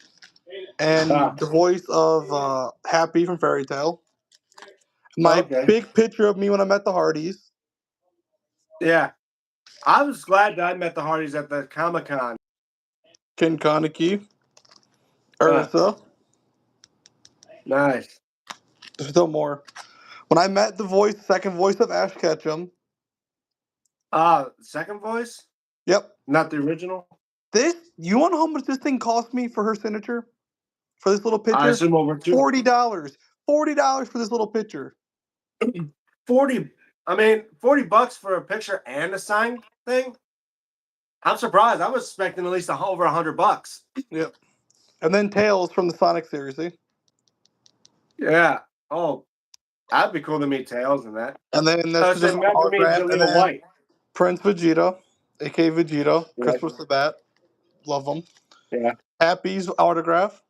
Speaker 2: And the voice of Happy from Fairy Tale. My
Speaker 1: Okay.
Speaker 2: big picture of me when I met the Hardys.
Speaker 1: Yeah. I was glad that I met the Hardys at the Comic-Con.
Speaker 2: Ken Kaneki.
Speaker 1: Ah.
Speaker 2: Ursa.
Speaker 1: Nice.
Speaker 2: There's still more. When I met the second voice of Ash Ketchum.
Speaker 1: Second voice?
Speaker 2: Yep.
Speaker 1: Not the original?
Speaker 2: You want to know how much this thing cost me for her signature? For this little
Speaker 1: I
Speaker 2: picture?
Speaker 1: assume over
Speaker 2: $40. $40 for this little picture.
Speaker 1: 40. I mean, $40 for a picture and a signed thing? I'm surprised. I was expecting at least over $100.
Speaker 2: Yep. And then Tails from the Sonic series, see?
Speaker 1: Yeah. Oh, that'd be cool to meet Tails in that.
Speaker 2: And then this is
Speaker 1: So
Speaker 2: just an
Speaker 1: imagine meeting
Speaker 2: autograph. And
Speaker 1: Jaleel
Speaker 2: then
Speaker 1: White.
Speaker 2: Prince Vegeta, aka Vegeta,
Speaker 1: Yeah.
Speaker 2: Christopher Sabat. Love him.
Speaker 1: Yeah.
Speaker 2: Happy's autograph.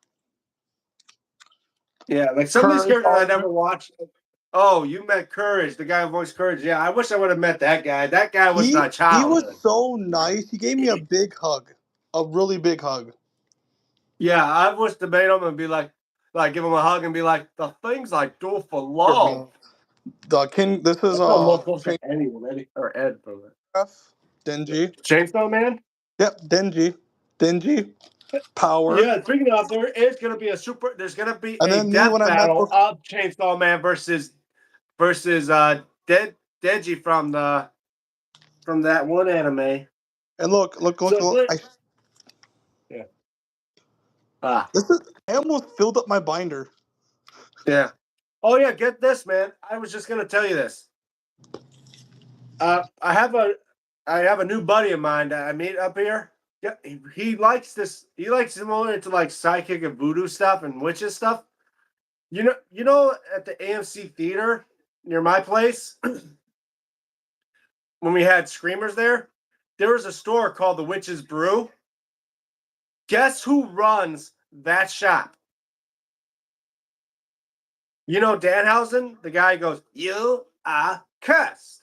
Speaker 1: Yeah. Like some of these
Speaker 2: Courage
Speaker 1: characters I
Speaker 2: autograph.
Speaker 1: never watched. Oh, you met Courage, the guy who voiced Courage. Yeah, I wish I would have met that guy. That guy was my
Speaker 2: He was
Speaker 1: childhood.
Speaker 2: so nice. He gave me a big hug. A really big hug.
Speaker 1: Yeah, I wish to meet him and be like give him a hug and be like, the things I do for
Speaker 2: For
Speaker 1: love.
Speaker 2: me. The king this is
Speaker 1: I feel more close to Eddie or Ed from it.
Speaker 2: Denji.
Speaker 1: Chainsaw Man?
Speaker 2: Yep, Denji. Denji. Power.
Speaker 1: Yeah, speaking of, there's gonna be
Speaker 2: And
Speaker 1: a
Speaker 2: then me
Speaker 1: death
Speaker 2: when I met
Speaker 1: battle
Speaker 2: the
Speaker 1: of Chainsaw Man versus Deji from that one anime.
Speaker 2: and look.
Speaker 1: So yeah.
Speaker 2: I almost filled up my binder.
Speaker 1: Yeah. Oh yeah, get this, man. I was just gonna tell you this. I have a new buddy of mine that I meet up here. Yeah, he likes this. He likes more into like psychic and voodoo stuff and witches stuff. You know, at the AMC theater near my place, when we had screamers there was a store called the Witch's Brew. Guess who runs that shop? You know Danhausen, the guy who goes, "You are cursed."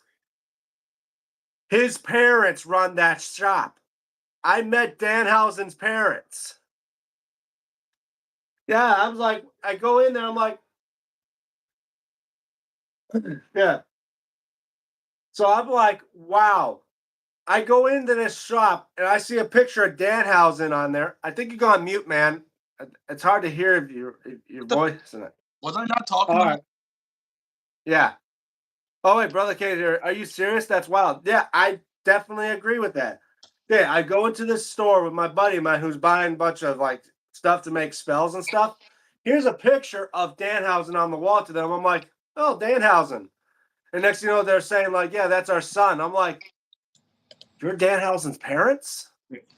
Speaker 1: His parents run that shop. I met Danhausen's parents. Yeah, I was like, I go in there, I'm like, yeah. So I'm like, wow. I go into this shop and I see a picture of Danhausen on there. I think you go on mute, man. It's hard to hear your voice in it.
Speaker 2: Was I not talking
Speaker 1: All
Speaker 2: to
Speaker 1: right. Yeah. Oh wait, brother Kate, are you serious? That's wild. Yeah, I definitely agree with that. Yeah, I go into this store with my buddy of mine who's buying a bunch of like stuff to make spells and stuff. Here's a picture of Danhausen on the wall to them. I'm like, oh, Danhausen. And next thing you know, they're saying, like, yeah, that's our son. I'm like, you're Danhausen's parents?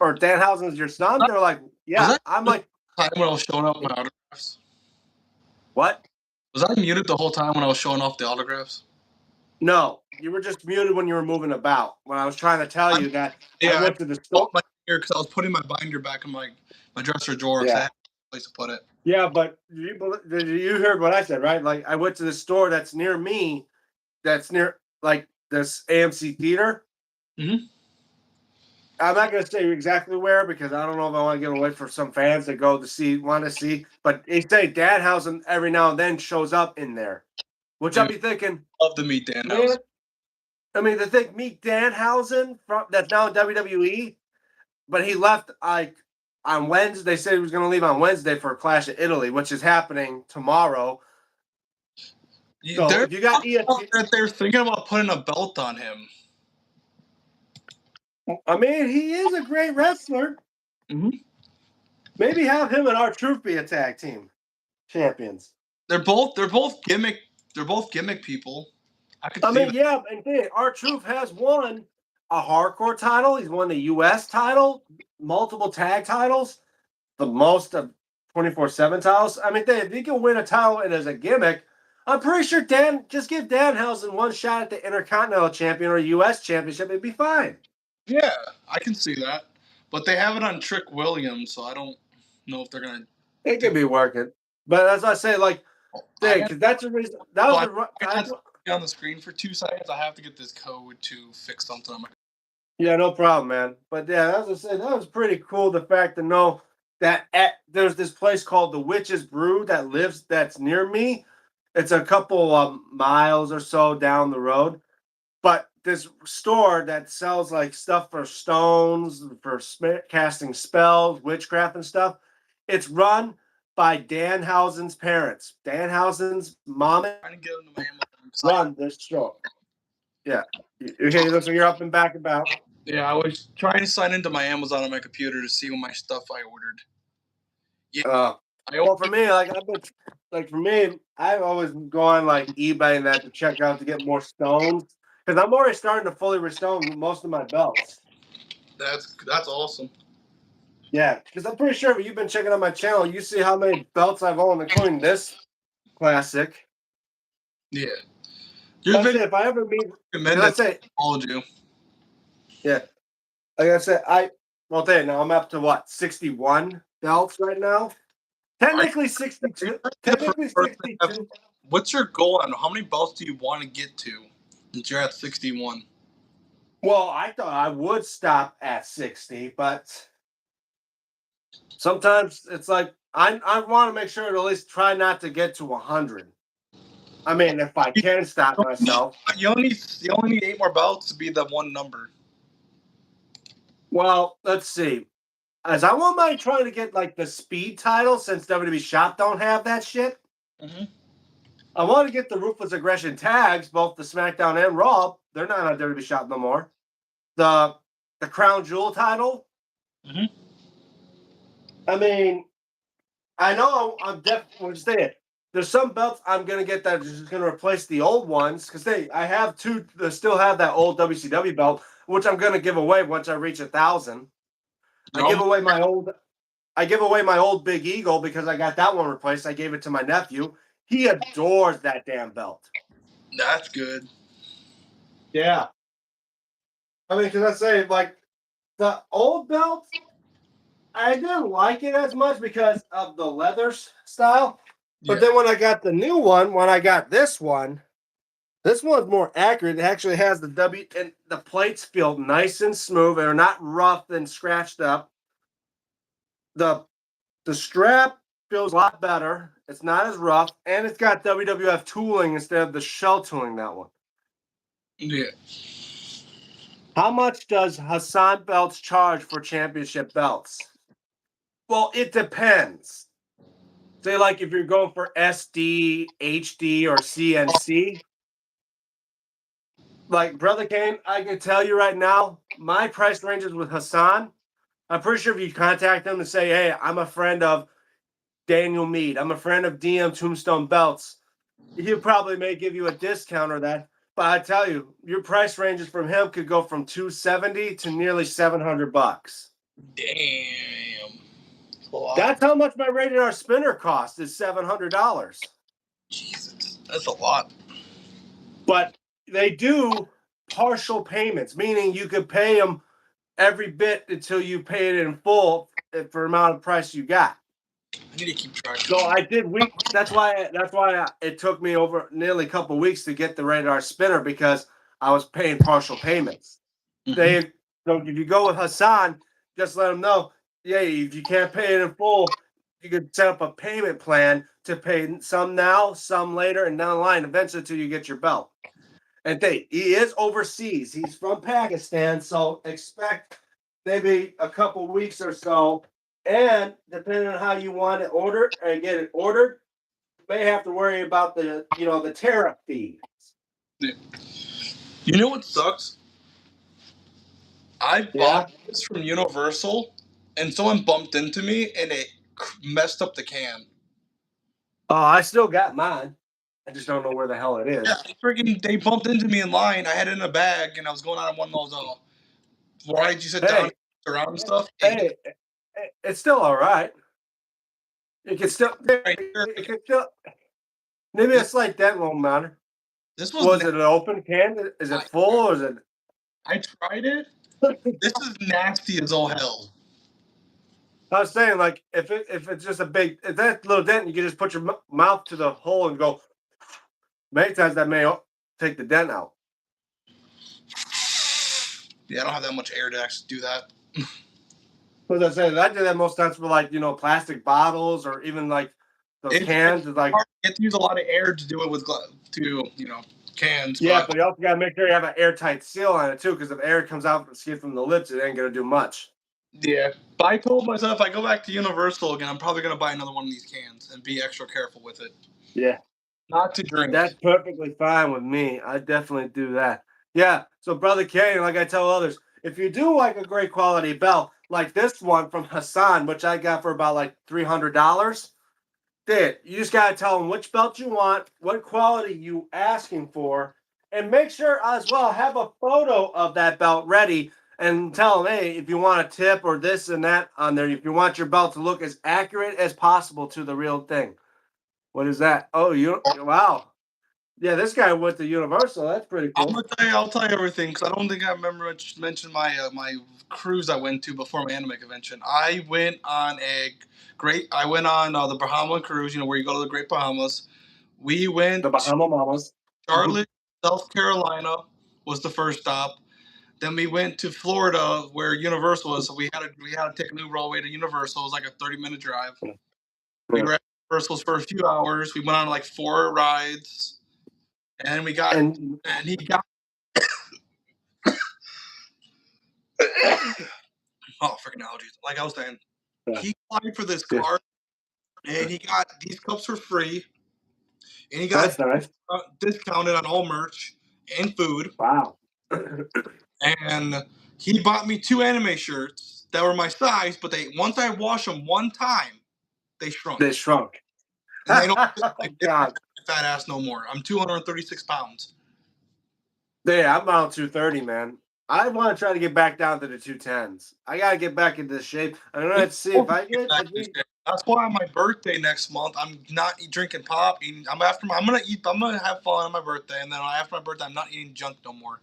Speaker 1: Or Danhausen's your son? They're like, yeah. I'm like,
Speaker 3: time when I was showing off my autographs?
Speaker 1: what?
Speaker 3: Was I muted the whole time when I was showing off the autographs?
Speaker 1: No, you were just muted when you were moving about. When I was trying to tell you that I went to the store.
Speaker 3: Because I was putting my binder back in my dresser drawer.
Speaker 1: Yeah.
Speaker 3: I had a place to put it.
Speaker 1: Yeah, but you heard what I said, right? Like I went to the store that's near me, that's near like this AMC theater.
Speaker 3: Mm-hmm.
Speaker 1: I'm not going to say exactly where because I don't know if I want to give away for some fans that want to see. But they say Danhausen every now and then shows up in there, which I'll be thinking.
Speaker 3: Love to meet Danhausen.
Speaker 1: Man, I mean, to think meet Danhausen that's now in WWE, but he left like on Wednesday. They said he was going to leave on Wednesday for a Clash of Italy, which is happening tomorrow. So if you got
Speaker 3: that they're thinking about putting a belt on him.
Speaker 1: I mean, he is a great wrestler.
Speaker 3: Mm-hmm.
Speaker 1: Maybe have him and R-Truth be a tag team champions.
Speaker 3: They're both gimmick. They're both gimmick people.
Speaker 1: I mean, yeah, and R-Truth has won a hardcore title. He's won the U.S. title, multiple tag titles, the most of 24/7 titles. I mean, if he can win a title and as a gimmick, I'm pretty sure just give Danhausen one shot at the Intercontinental Champion or U.S. Championship, it'd be fine.
Speaker 3: Yeah, I can see that. But they have it on Trick Williams, so I don't know if they're going to.
Speaker 1: It could be working. But as I say, like, because that's the reason. That was
Speaker 3: on the screen for 2 seconds. I have to get this code to fix something on my.
Speaker 1: Yeah, no problem, man. But yeah, as I said, that was pretty cool. The fact to know that there's this place called the Witch's Brew that's near me. It's a couple miles or so down the road. But this store that sells like stuff for stones, for casting spells, witchcraft and stuff, it's run by Danhausen's parents. Danhausen's mom run this store. Yeah. Okay, looks like you're up and back about.
Speaker 3: Yeah, I was trying to sign into my Amazon on my computer to see what my stuff I ordered.
Speaker 1: Yeah. Well, for me, I've always gone like eBay and that to check out to get more stones. Because I'm already starting to fully restone most of my belts.
Speaker 3: That's awesome.
Speaker 1: Yeah, because I'm pretty sure if you've been checking out my channel, you see how many belts I've owned, including this classic.
Speaker 3: Yeah.
Speaker 1: If I ever meet, let's say,
Speaker 3: told you.
Speaker 1: Yeah, like I said, now I'm up to what 61 belts right now. Technically 62. Technically 62.
Speaker 3: What's your goal on how many belts do you want to get to? Since you're at 61.
Speaker 1: Well, I thought I would stop at 60, but sometimes it's like I want to make sure to at least try not to get to 100. I mean, if I can stop myself.
Speaker 3: You only need 8 more belts to be the one number.
Speaker 1: Well, let's see. As I won't mind trying to get like the speed title since WWE Shop don't have that shit.
Speaker 3: Mm-hmm.
Speaker 1: I want to get the Ruthless Aggression tags, both the SmackDown and Raw. They're not on WWE Shop no more. The Crown Jewel title.
Speaker 3: Mm-hmm.
Speaker 1: I mean, I know I'm definitely saying there's some belts I'm gonna get that are just gonna replace the old ones because I have two that still have that old WCW belt, which I'm gonna give away once I reach 1,000. I give away my old Big Eagle because I got that one replaced. I gave it to my nephew. He adores that damn belt.
Speaker 3: That's good.
Speaker 1: Yeah. I mean, because I say, like, the old belt, I didn't like it as much because of the leather style. But then when I got the new one, when I got this one's more accurate. It actually has the and the plates feel nice and smooth. They're not rough and scratched up. The strap feels a lot better. It's not as rough, and it's got WWF tooling instead of the shell tooling, that one.
Speaker 3: Yeah.
Speaker 1: How much does Hassan belts charge for championship belts? Well, it depends. Say, like, if you're going for SD, HD, or CNC. Like, Brother Kane, I can tell you right now, my price ranges with Hassan. I'm pretty sure if you contact him and say, hey, I'm a friend of Daniel Mead, I'm a friend of DMTombstone belts, he probably may give you a discount or that. But I tell you, your price ranges from him could go from $270 to nearly $700.
Speaker 3: Damn. That's a lot.
Speaker 1: That's how much my rated R spinner cost is $700.
Speaker 3: Jesus, that's a lot.
Speaker 1: But they do partial payments, meaning you could pay them every bit until you pay it in full for amount of price you got.
Speaker 3: I need to keep track.
Speaker 1: So I did week. That's why it took me over nearly a couple weeks to get the rated R spinner because I was paying partial payments.
Speaker 3: Mhm.
Speaker 1: So if you go with Hassan, just let them know. Yeah, if you can't pay it in full, you could set up a payment plan to pay some now, some later, and down the line, eventually until you get your belt. And he is overseas. He's from Pakistan, so expect maybe a couple weeks or so. And depending on how you want it ordered and get it ordered, you may have to worry about the tariff fee.
Speaker 3: You know what sucks? I
Speaker 1: Yeah.
Speaker 3: bought this from Universal, and someone bumped into me, and it messed up the can.
Speaker 1: Oh, I still got mine. I just don't know where the hell it is.
Speaker 3: Yeah, they bumped into me in line. I had it in a bag, and I was going out on one of those rides you sit down and around and stuff.
Speaker 1: Hey, it's still all right. It can still,
Speaker 3: Right here.
Speaker 1: it can still, maybe a slight dent won't matter.
Speaker 3: This
Speaker 1: Was it an open can? Is it full or is it?
Speaker 3: I tried it. This is nasty as all hell.
Speaker 1: I was saying, like, if it's just if that little dent, you can just put your mouth to the hole and go. Many times that may take the dent out.
Speaker 3: Yeah, I don't have that much air to actually do that.
Speaker 1: As I said, I do that most times for like plastic bottles or even like those cans. It's like
Speaker 3: you have to use a lot of air to do it with cans.
Speaker 1: Yeah, but you also gotta make sure you have an airtight seal on it too, because if air comes out from the lips, it ain't gonna do much.
Speaker 3: Yeah, but I told myself if I go back to Universal again, I'm probably gonna buy another one of these cans and be extra careful with it.
Speaker 1: Yeah,
Speaker 3: Not to drink.
Speaker 1: that's perfectly fine with me. I definitely do that. Yeah. So, brother Kenny, like I tell others, if you do like a great quality belt, like this one from Hassan, which I got for about like $300, you just gotta tell them which belt you want, what quality you asking for, and make sure as well have a photo of that belt ready and tell them, hey, if you want a tip or this and that on there, if you want your belt to look as accurate as possible to the real thing. What is that? Oh, wow. Yeah, this guy went to Universal. That's pretty cool.
Speaker 3: I'll tell you everything because I don't think I remember mentioned my cruise I went to before my anime convention. I went on the Bahama cruise. Where you go to the Great Bahamas. We went
Speaker 1: The Bahama Mamas.
Speaker 3: Charlotte, South Carolina was the first stop. Then we went to Florida where Universal was. So we had to take an Uber all the way to Universal. It was like a 30-minute drive. We were at Universal's for a few hours. We went on like 4 rides. And he got oh, freaking allergies. Like I was saying, he applied for this card, and he got these cups for free, and he got discounted on all merch and food.
Speaker 1: Wow.
Speaker 3: And he bought me 2 anime shirts that were my size, but once I washed them one time, they shrunk.
Speaker 1: They shrunk.
Speaker 3: And they don't God. Fat ass no more. I'm 236 pounds.
Speaker 1: Yeah, I'm about 230, man. I want to try to get back down to the 210s. I gotta get back into shape. I'm gonna see if I get.
Speaker 3: That's why on my birthday next month, I'm not drinking pop. I'm gonna have fun on my birthday, and then after my birthday, I'm not eating junk no more.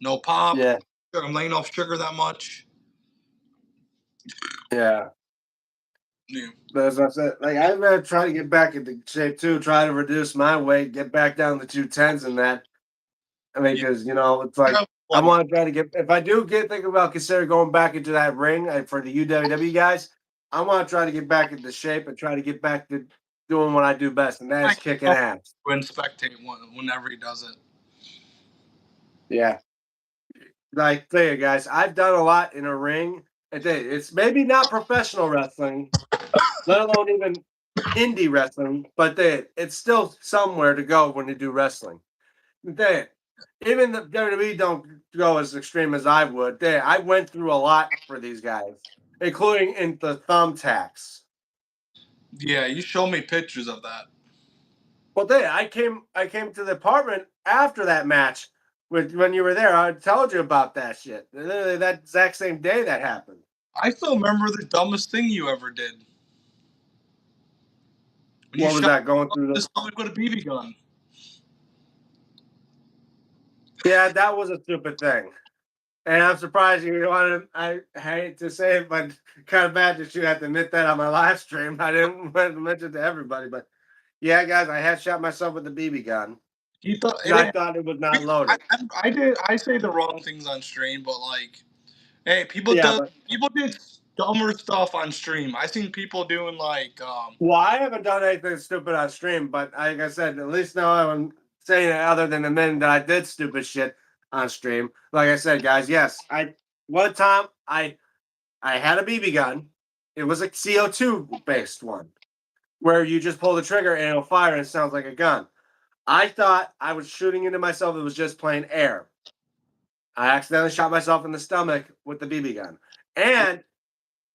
Speaker 3: No pop.
Speaker 1: Yeah.
Speaker 3: I'm laying off sugar that much.
Speaker 1: Yeah. But as I said, like I'm gonna try to get back into shape too. Try to reduce my weight, get back down to 210s and that. I mean, because it's like I want to try to get. If I do think about consider going back into that ring for the UWW guys, I want to try to get back into shape and try to get back to doing what I do best, and that is kicking ass.
Speaker 3: When spectate whenever he does it.
Speaker 1: Yeah. Like, tell you guys, I've done a lot in a ring. It's maybe not professional wrestling, let alone even indie wrestling, but it's still somewhere to go when you do wrestling. Even the WWE don't go as extreme as I would. I went through a lot for these guys, including in the thumbtacks.
Speaker 3: Yeah, you showed me pictures of that.
Speaker 1: Well, I came to the apartment after that match when you were there. I told you about that shit. Literally that exact same day that happened.
Speaker 3: I still remember the dumbest thing you ever did. When
Speaker 1: What
Speaker 3: you
Speaker 1: was
Speaker 3: shot
Speaker 1: that going through
Speaker 3: the
Speaker 1: the?
Speaker 3: stomach with a BB gun.
Speaker 1: Yeah, that was a stupid thing. And I'm surprised you wanted. I hate to say it, but kind of bad that you had to admit that on my live stream. I didn't want to mention it to everybody, but yeah, guys, I had shot myself with the BB gun.
Speaker 3: You thought
Speaker 1: I thought it was not loaded.
Speaker 3: I say the wrong things on stream, but like, hey,
Speaker 1: Yeah, but
Speaker 3: people did dumber stuff on stream. I seen people doing like,
Speaker 1: well, I haven't done anything stupid on stream, but like I said, at least now I'm saying it other than admitting that I did stupid shit on stream. Like I said, guys, yes, I one time I had a BB gun. It was a CO2 based one where you just pull the trigger and it'll fire and it sounds like a gun. I thought I was shooting into myself. It was just plain air. I accidentally shot myself in the stomach with the BB gun. And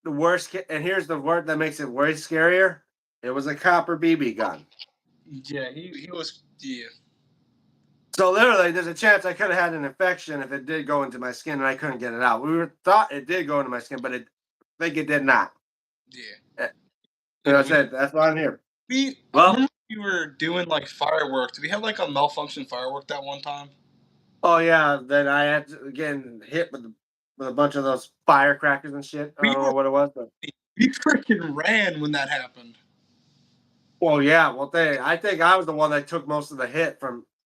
Speaker 1: the worst, and here's the word that makes it way scarier. It was a copper BB gun.
Speaker 3: yeah, he was, yeah.
Speaker 1: So literally, there's a chance I could have had an infection if it did go into my skin and I couldn't get it out. Thought it did go into my skin, but I think it did not.
Speaker 3: Yeah.
Speaker 1: And I said, that's why I'm here.
Speaker 3: We were doing like fireworks. Did we have like a malfunction firework that one time?
Speaker 1: Oh yeah, then I had to again hit with a bunch of those firecrackers and shit. I don't know what it was, but
Speaker 3: we freaking ran when that happened.
Speaker 1: Well, yeah. Well, I think I was the one that took most of the hit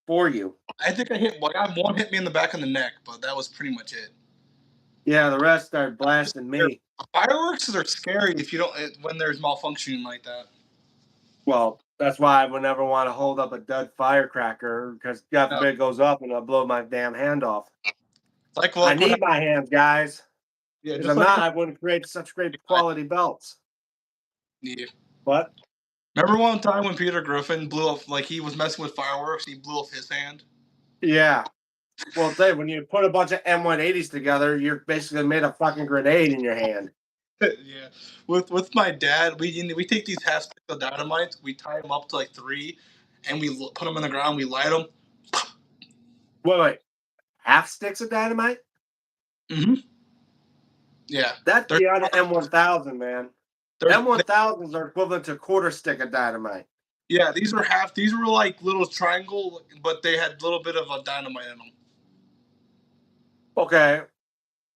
Speaker 1: for you.
Speaker 3: I think one hit me in the back of the neck, but that was pretty much it.
Speaker 1: Yeah, the rest started blasting me.
Speaker 3: Fireworks are scary if you don't when there's malfunctioning like that.
Speaker 1: Well, that's why I would never want to hold up a dead firecracker because God forbid it goes up and I'll blow my damn hand off.
Speaker 3: Like
Speaker 1: I need my hands, guys.
Speaker 3: Yeah,
Speaker 1: because I wouldn't create such great quality belts.
Speaker 3: Yeah.
Speaker 1: What?
Speaker 3: Remember one time when Peter Griffin blew up, like he was messing with fireworks, he blew off his hand?
Speaker 1: Yeah. Well, Dave, when you put a bunch of M180s together, you're basically made a fucking grenade in your hand.
Speaker 3: Yeah. With my dad, we take these half sticks of dynamite, we tie them up to like 3, and we put them in the ground, we light them.
Speaker 1: Wait. Half sticks of dynamite?
Speaker 3: Mm-hmm. Yeah.
Speaker 1: That's beyond the M1000, man. M1000s are equivalent to a quarter stick of dynamite.
Speaker 3: Yeah, these were like little triangle, but they had a little bit of a dynamite in them.
Speaker 1: Okay.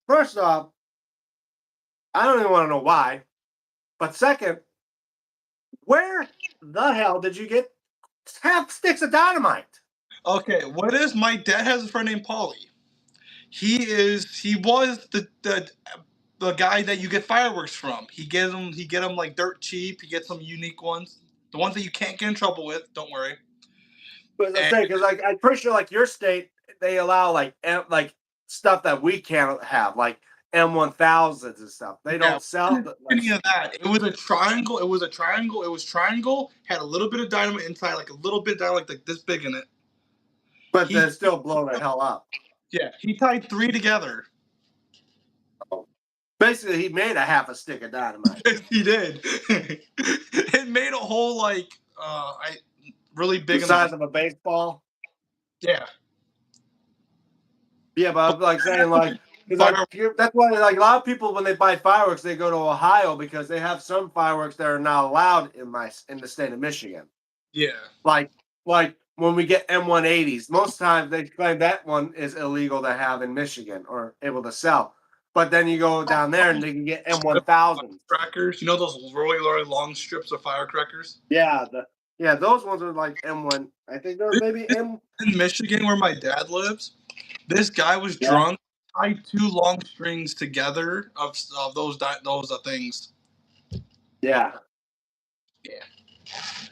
Speaker 1: First off, I don't even want to know why. But second, where the hell did you get half sticks of dynamite?
Speaker 3: Okay, what is my dad has a friend named Paulie. He was the guy that you get fireworks from. He get them like dirt cheap. He gets some unique ones, the ones that you can't get in trouble with. Don't worry.
Speaker 1: But I'm saying, because like I'm pretty sure like your state they allow like stuff that we can't have, like M1000s and stuff. They don't sell
Speaker 3: any of that. It was a triangle. It was triangle. Had a little bit of dynamite inside, like a little bit dynamite, like this big in it.
Speaker 1: But they still blow the hell up.
Speaker 3: Yeah, he tied 3 together.
Speaker 1: Basically, he made a half a stick of dynamite.
Speaker 3: He did. It made a whole like really big.
Speaker 1: The size of a baseball.
Speaker 3: Yeah.
Speaker 1: Yeah, but I'm like saying like that's why like a lot of people when they buy fireworks they go to Ohio because they have some fireworks that are not allowed in the state of Michigan.
Speaker 3: Yeah.
Speaker 1: Like when we get M180s, most times they claim that one is illegal to have in Michigan or able to sell. But then you go down there and they can get M1000
Speaker 3: crackers. You know those really, really long strips of firecrackers?
Speaker 1: Yeah, those ones are like M1. I think they're maybe M.
Speaker 3: In Michigan, where my dad lives, this guy was drunk, tied 2 long strings together of those things.
Speaker 1: Yeah.
Speaker 3: Yeah.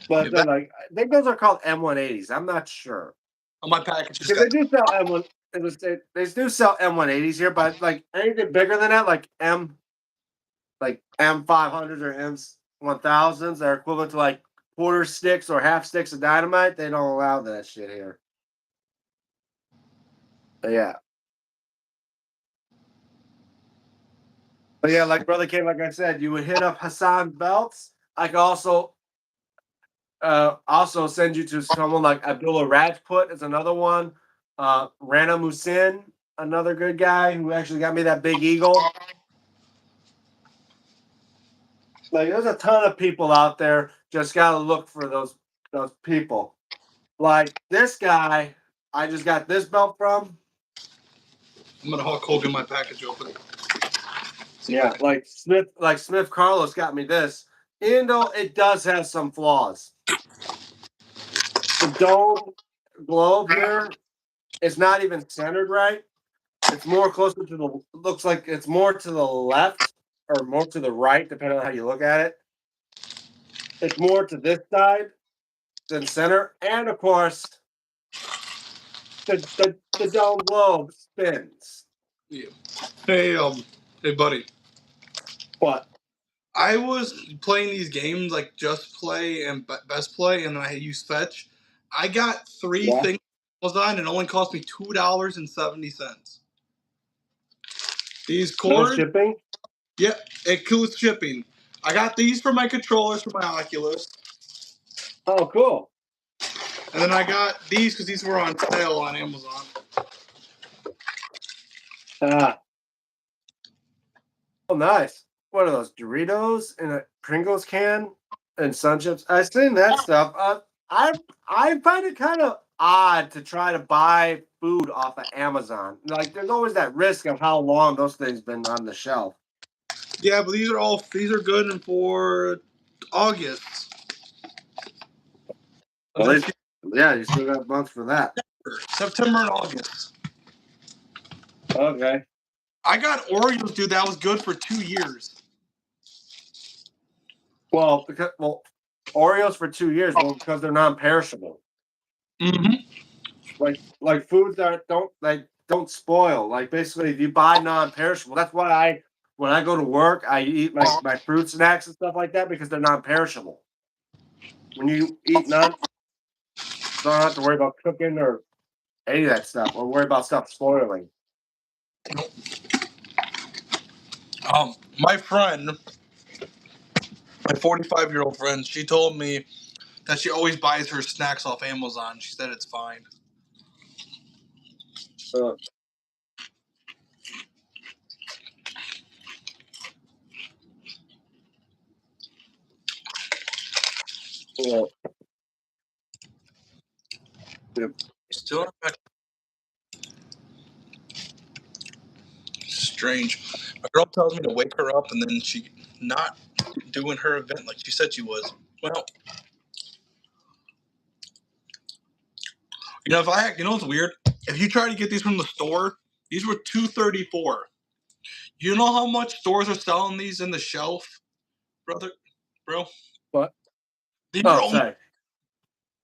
Speaker 1: But like I think those are called M180s. I'm not sure.
Speaker 3: On my package,
Speaker 1: because they do sell M1. They do sell M180s here, but like anything bigger than that, like M500s or M1000s, that are equivalent to like quarter sticks or half sticks of dynamite. They don't allow that shit here. But yeah. But yeah, like Brother K, like I said, you would hit up Hassan's belts. I could also send you to someone like Abdullah Rajput is another one. Rana Musin, another good guy who actually got me that big eagle. Like there's a ton of people out there. Just gotta look for those people. Like this guy, I just got this belt from.
Speaker 3: I'm gonna Hulk Hogan my package open.
Speaker 1: Yeah, like Smith Carlos got me this. Even though it does have some flaws. The dome globe here is not even centered right. It's more closer to the looks like it's more to the left or more to the right, depending on how you look at it. It's more to this side than center. And of course, the dome globe spins.
Speaker 3: Yeah. Hey, buddy.
Speaker 1: What?
Speaker 3: I was playing these games like Just Play and Best Play, and then I used Fetch. I got three things on, and it only cost me $2.70. These cords.
Speaker 1: No shipping?
Speaker 3: Yep, it includes shipping. I got these for my controllers for my Oculus.
Speaker 1: Oh, cool.
Speaker 3: And then I got these because these were on sale on Amazon.
Speaker 1: Oh, nice. What are those, Doritos in a Pringles can and Sun Chips? I've seen that stuff. I find it kind of odd to try to buy food off of Amazon. Like, there's always that risk of how long those things been on the shelf.
Speaker 3: Yeah, but these are good and for August.
Speaker 1: Well, yeah, you still got months for that.
Speaker 3: September and August.
Speaker 1: Okay.
Speaker 3: I got Oreos, dude. That was good for 2 years.
Speaker 1: Well, Oreos for 2 years, because they're non-perishable.
Speaker 3: Mm-hmm.
Speaker 1: Like foods that don't spoil. Like basically, if you buy non-perishable, that's why when I go to work, I eat my fruit snacks and stuff like that because they're non-perishable. When you eat don't have to worry about cooking or any of that stuff, or worry about stuff spoiling.
Speaker 3: My friend, my 45-year-old friend, she told me that she always buys her snacks off Amazon. She said it's fine.
Speaker 1: Yeah.
Speaker 3: Still strange. My girl tells me to wake her up, and then she not doing her event like she said she was. Well, you know, what's weird? If you try to get these from the store, these were $2.34. You know how much stores are selling these in the shelf, bro?
Speaker 1: What?
Speaker 3: These
Speaker 1: Sorry.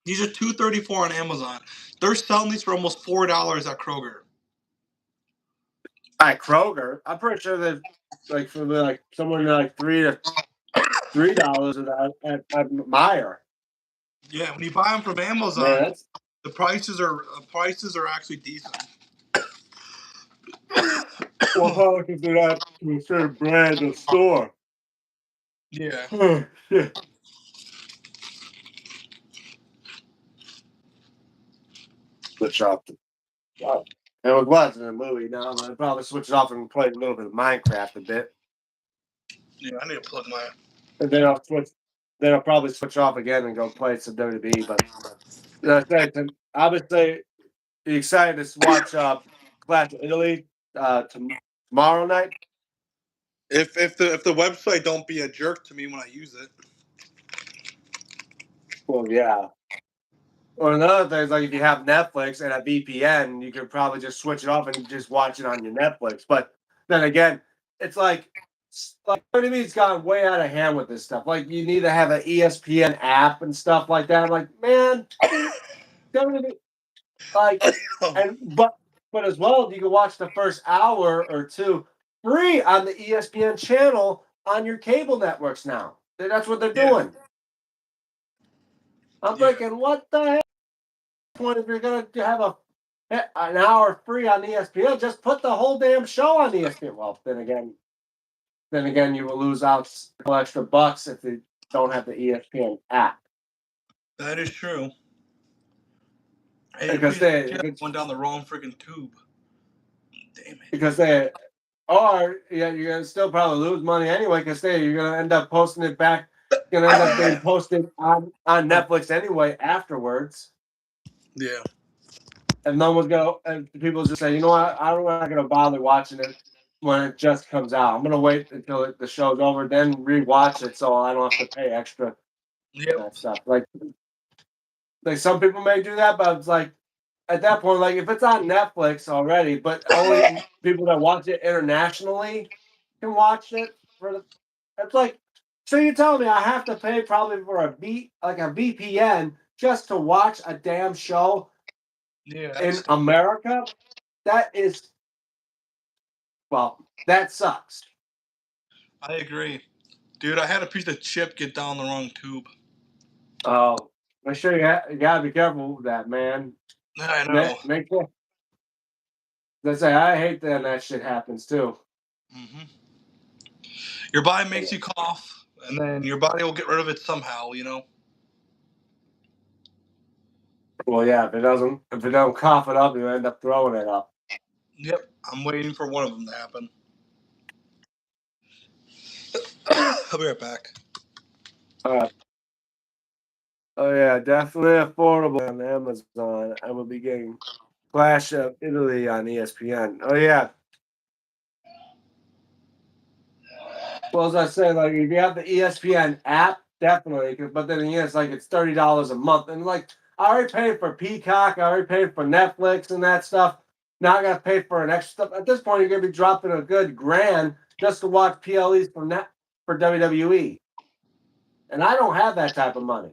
Speaker 3: These are $2.34 on Amazon. They're selling these for almost $4 at Kroger.
Speaker 1: At Kroger, I'm pretty sure that for somewhere like $3 at Meyer.
Speaker 3: Yeah, when you buy them from Amazon,
Speaker 1: Man,
Speaker 3: the prices are actually decent.
Speaker 1: well, how much is that considered brand of store?
Speaker 3: Yeah.
Speaker 1: Yeah. Switch off. Wow. And it was in a movie. Now I'm gonna probably switch it off and play a little bit of Minecraft a bit.
Speaker 3: Yeah, I need to plug my.
Speaker 1: And then I'll switch. Then I'll probably switch off again and go play some WWE. But obviously, be excited to watch Clash of Italy tomorrow night.
Speaker 3: If the website don't be a jerk to me when I use it.
Speaker 1: Well, yeah. Or another thing is like if you have Netflix and a VPN, you could probably just switch it off and just watch it on your Netflix. But then again, it's like WWE's gone way out of hand with this stuff. Like you need to have an ESPN app and stuff like that. I'm like, man, WWE, but as well, you can watch the first hour or two free on the ESPN channel on your cable networks now. That's what they're doing. I'm thinking, what the heck? Point if you're gonna have an hour free on ESPN, just put the whole damn show on ESPN. Well, then again, you will lose out a couple extra bucks if you don't have the ESPN app.
Speaker 3: That is true. Hey,
Speaker 1: Because
Speaker 3: they went down the wrong freaking tube. Damn it.
Speaker 1: Because they Or yeah, you're gonna still probably lose money anyway because you're gonna end up posting it back. Gonna end up being posted on Netflix anyway afterwards.
Speaker 3: Yeah.
Speaker 1: And no one's gonna. And people just say, you know what? I'm not gonna bother watching it when it just comes out. I'm gonna wait until the show's over, then rewatch it, so I don't have to pay extra
Speaker 3: Yep.
Speaker 1: that stuff. Like some people may do that, but it's like at that point, like if it's on Netflix already, but only people that watch it internationally can watch it for the. It's like, so you're telling me I have to pay probably for a VPN just to watch a damn show
Speaker 3: Yeah.
Speaker 1: in America? That is, well, that sucks.
Speaker 3: I agree. Dude, I had a piece of chip get down the wrong tube.
Speaker 1: Oh, make sure you gotta be careful with that, man.
Speaker 3: I know.
Speaker 1: Make sure. I hate that shit happens too.
Speaker 3: Mm-hmm. Your body makes you cough, and then your body will get rid of it somehow, you know?
Speaker 1: Well, yeah, if it don't cough it up, you end up throwing it up.
Speaker 3: Yep. I'm waiting for one of them to happen. I'll be right back.
Speaker 1: All right. Oh yeah, definitely affordable on Amazon. I will be getting Clash of Italy on ESPN. Oh yeah. Well, as I say, like if you have the ESPN app, definitely. But then again, it's like it's $30 a month, and like I already paid for Peacock, I already paid for Netflix and that stuff. Now I got to pay for an extra stuff. At this point, you're gonna be dropping a good grand just to watch PLEs for WWE, and I don't have that type of money.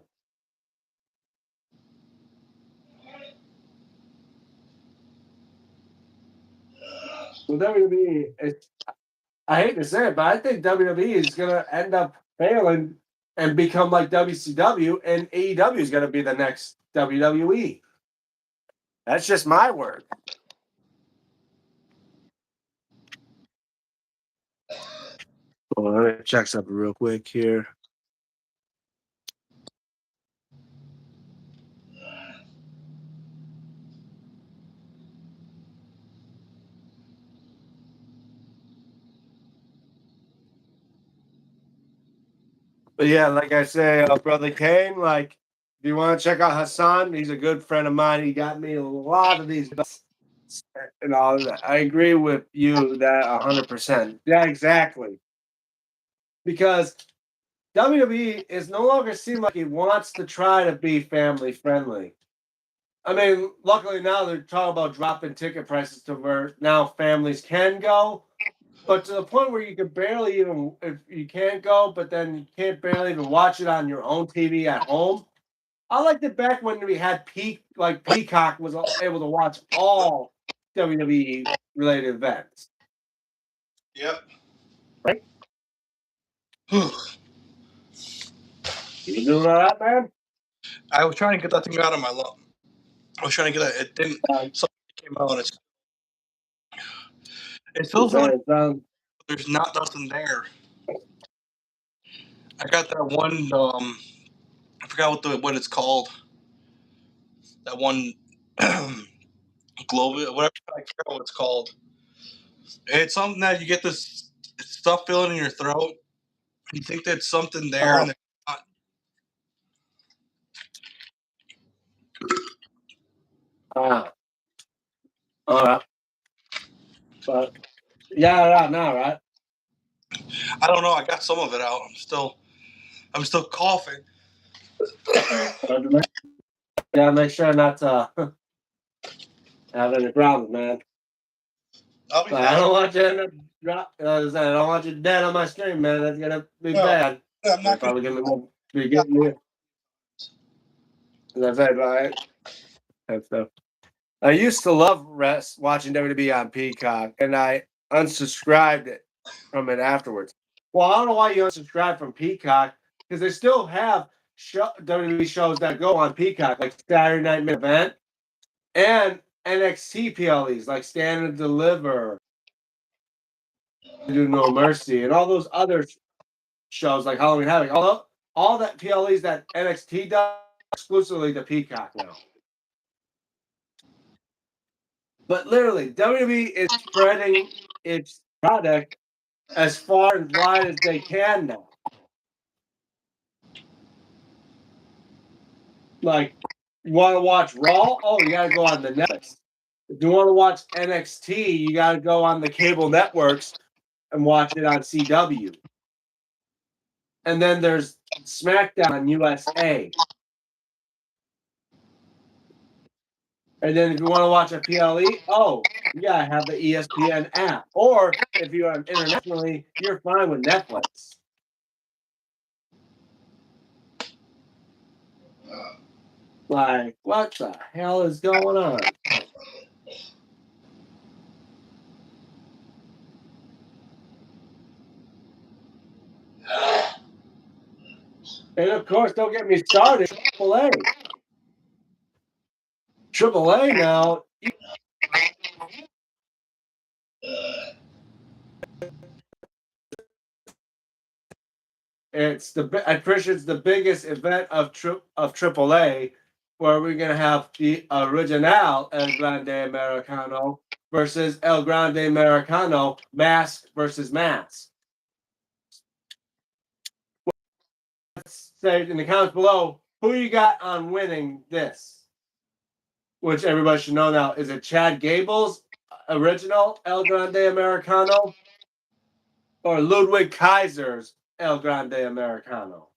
Speaker 1: So WWE, I hate to say it, but I think WWE is going to end up failing and become like WCW, and AEW is going to be the next WWE. That's just my word. Well, let me check something real quick here. But yeah, like I say, Brother Kane, like if you want to check out Hassan, he's a good friend of mine. He got me a lot of these and all of that. I agree with you that 100%. Yeah, exactly. Because WWE is no longer seem like he wants to try to be family friendly. I mean, luckily now they're talking about dropping ticket prices to where now families can go, but to the point where you could barely even, if you can't go, but then you can't barely even watch it on your own TV at home. I liked it back when we had Peacock was able to watch all WWE related events.
Speaker 3: Yep.
Speaker 1: Right?
Speaker 3: Whew.
Speaker 1: You doing all right, man?
Speaker 3: I was trying to get that thing out of my lung. I was trying to get it. It didn't. Something came out, and it feels like there's not nothing there. I got that one. I forgot what it's called. That one globe, whatever. I forgot what it's called. It's something that you get this stuff filling in your throat. You think there's something there, and there's not.
Speaker 1: All right. But yeah, right now, right?
Speaker 3: I don't know. I got some of it out. I'm still coughing.
Speaker 1: Yeah, make sure not to have any problems, man.
Speaker 3: I'll be fine.
Speaker 1: I don't want you to end up I don't want you dead on my stream, man. That's gonna be bad.
Speaker 3: I'm not
Speaker 1: probably gonna be getting you. As I said, right? That stuff. I used to love watching WWE on Peacock, and I unsubscribed it from it afterwards. Well, I don't know why you unsubscribed from Peacock because they still have WWE shows that go on Peacock, like Saturday Night Main Event and NXT PLEs, like Stand and Deliver, Do No Mercy, and all those other shows like Halloween Havoc. All that PLEs that NXT does exclusively to Peacock now. But literally, WWE is spreading its product as far and wide as they can now. Like, you want to watch Raw? Oh, you got to go on the Netflix. If you want to watch NXT, you got to go on the cable networks and watch it on CW. And then there's SmackDown on USA. And then if you want to watch a PLE, oh, you got to have the ESPN app. Or if you're internationally, you're fine with Netflix. Like, what the hell is going on? And of course, don't get me started. AAA. AAA now. I'm pretty sure it's the biggest event of AAA, where we're gonna have the original El Grande Americano versus El Grande Americano, mask versus mask. Let's say in the comments below who you got on winning this, which everybody should know now. Is it Chad Gable's original El Grande Americano or Ludwig Kaiser's El Grande Americano?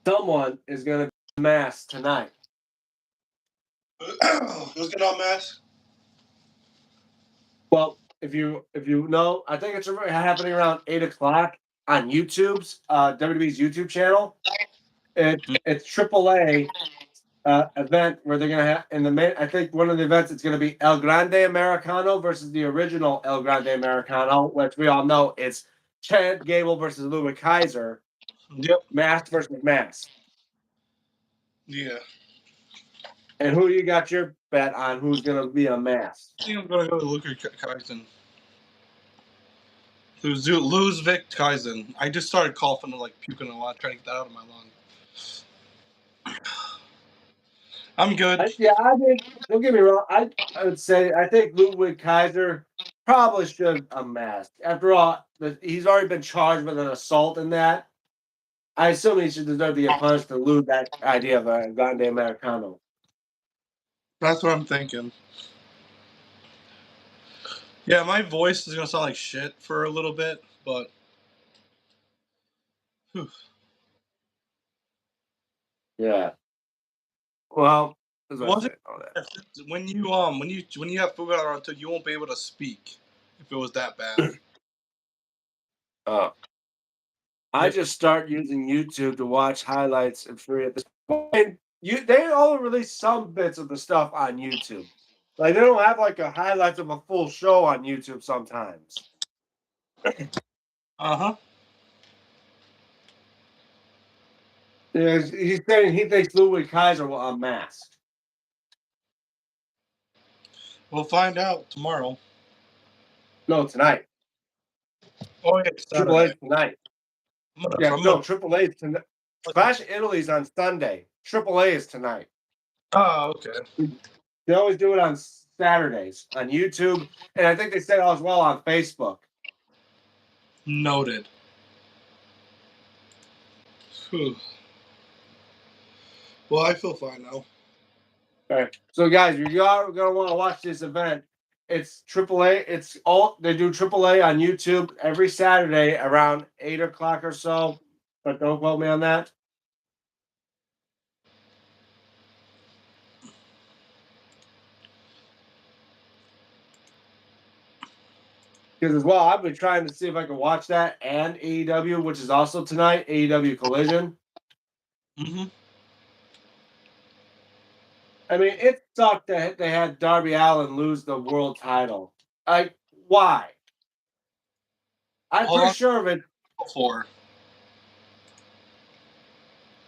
Speaker 1: Someone is going to be masked tonight.
Speaker 3: Who's getting on mask?
Speaker 1: Well, if you know, I think it's happening around 8 o'clock on YouTube's WWE's YouTube channel. It's AAA event where they're gonna have in the main. I think one of the events it's gonna be El Grande Americano versus the original El Grande Americano, which we all know is Chad Gable versus Ludwig Kaiser.
Speaker 3: Yep.
Speaker 1: Mask versus mask.
Speaker 3: Yeah.
Speaker 1: And who you got your bet on? Who's gonna be a mask?
Speaker 3: I think I'm gonna go to Ludwig Kaiser. Lose Vic Kaizen. I just started coughing and like puking a lot, trying to get that out of my lung. I'm good.
Speaker 1: I think. Don't get me wrong. I would say I think Ludwig Kaiser probably should unmask. After all, he's already been charged with an assault in that. I assume he should deserve to get punished to lose that idea of a Grande Americano.
Speaker 3: That's what I'm thinking. Yeah, my voice is gonna sound like shit for a little bit, but whew.
Speaker 1: Yeah. Well,
Speaker 3: when you have food on until you won't be able to speak if it was that bad.
Speaker 1: Oh. I just start using YouTube to watch highlights and free at this point. They all release some bits of the stuff on YouTube. Like they don't have like a highlights of a full show on YouTube sometimes.
Speaker 3: Uh-huh.
Speaker 1: Yeah, he's saying he thinks Ludwig Kaiser will unmask.
Speaker 3: We'll find out tomorrow.
Speaker 1: No, tonight.
Speaker 3: Oh, yeah, it's
Speaker 1: Triple A
Speaker 3: Saturday.
Speaker 1: tonight.
Speaker 3: Yeah,
Speaker 1: no, Triple A is tonight. Clash of Italy's on Sunday. Triple A is tonight.
Speaker 3: Oh, okay.
Speaker 1: They always do it on Saturdays on YouTube, and I think they said as well on Facebook.
Speaker 3: Noted. Whew. Well, I feel fine now.
Speaker 1: All right. So, guys, you are going to want to watch this event. It's AAA. They do AAA on YouTube every Saturday around 8 o'clock or so. But don't quote me on that. Because as well, I've been trying to see if I can watch that and AEW, which is also tonight, AEW Collision.
Speaker 3: Mm-hmm.
Speaker 1: I mean, it sucked that they had Darby Allin lose the world title. Like, why? I'm pretty sure of it.
Speaker 3: Before.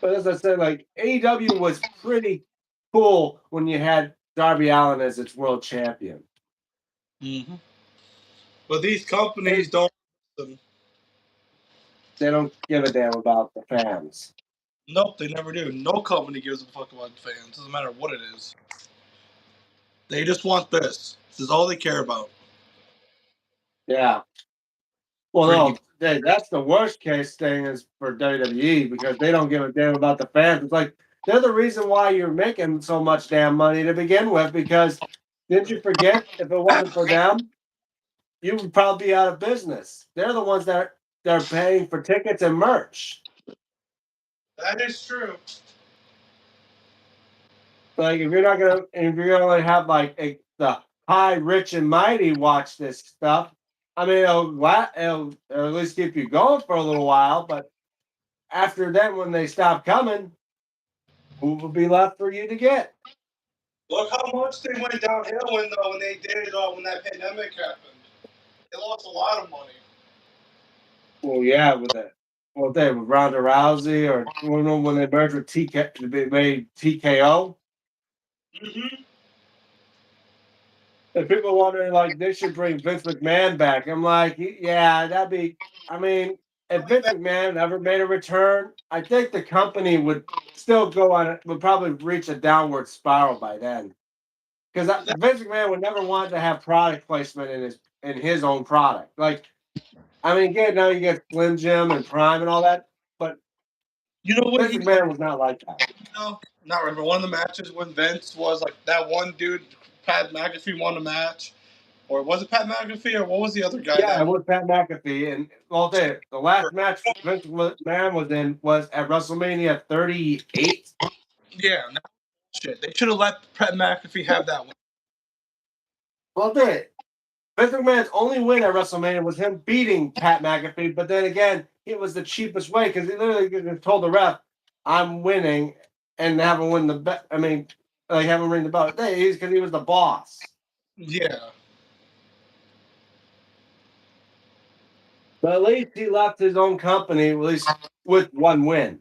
Speaker 1: But as I said, like, AEW was pretty cool when you had Darby Allin as its world champion.
Speaker 3: Mm-hmm. But these companies don't listen.
Speaker 1: They don't give a damn about the fans.
Speaker 3: Nope, they never do. No company gives a fuck about fans. Doesn't matter what it is. They just want this. This is all they care about.
Speaker 1: Yeah. Well,
Speaker 3: Greed.
Speaker 1: no, that's the worst case thing is for WWE because they don't give a damn about the fans. It's like they're the reason why you're making so much damn money to begin with. Because didn't you forget if it wasn't for them, you would probably be out of business. They're the ones that they're paying for tickets and merch.
Speaker 3: That is true.
Speaker 1: Like if you're gonna like, have like the high, rich, and mighty watch this stuff, I mean, it'll at least keep you going for a little while. But after that, when they stop coming, who will be left for you to get?
Speaker 3: Look how much they went downhill when they did when that pandemic happened. They lost a lot of money.
Speaker 1: Well, yeah, with that. Well, they with Ronda Rousey or when they merged with they made TKO.
Speaker 3: Mm-hmm.
Speaker 1: And people wondering like they should bring Vince McMahon back. I'm like, yeah, that'd be. I mean, if Vince McMahon ever made a return, I think the company would still go on. Would probably reach a downward spiral by then. Because Vince McMahon would never want to have product placement in his own product. Like, I mean, again, now you get Slim Jim and Prime and all that, but
Speaker 3: You know what
Speaker 1: Vince McMahon was not like that.
Speaker 3: No, not remember. One of the matches when Vince was like that one dude, Pat McAfee won a match, or was it Pat McAfee, or what was the other guy?
Speaker 1: Yeah, it was Pat McAfee, and well, the last match Vince McMahon was in was at WrestleMania 38.
Speaker 3: Yeah, no, shit. They should have let Pat McAfee have that one.
Speaker 1: Well, Vince McMahon's only win at WrestleMania was him beating Pat McAfee, but then again, it was the cheapest way because he literally told the ref, "I'm winning," and have him win the bet. I mean, like have him ring the bell. He's because he was the boss.
Speaker 3: Yeah.
Speaker 1: But at least he left his own company at least with one win.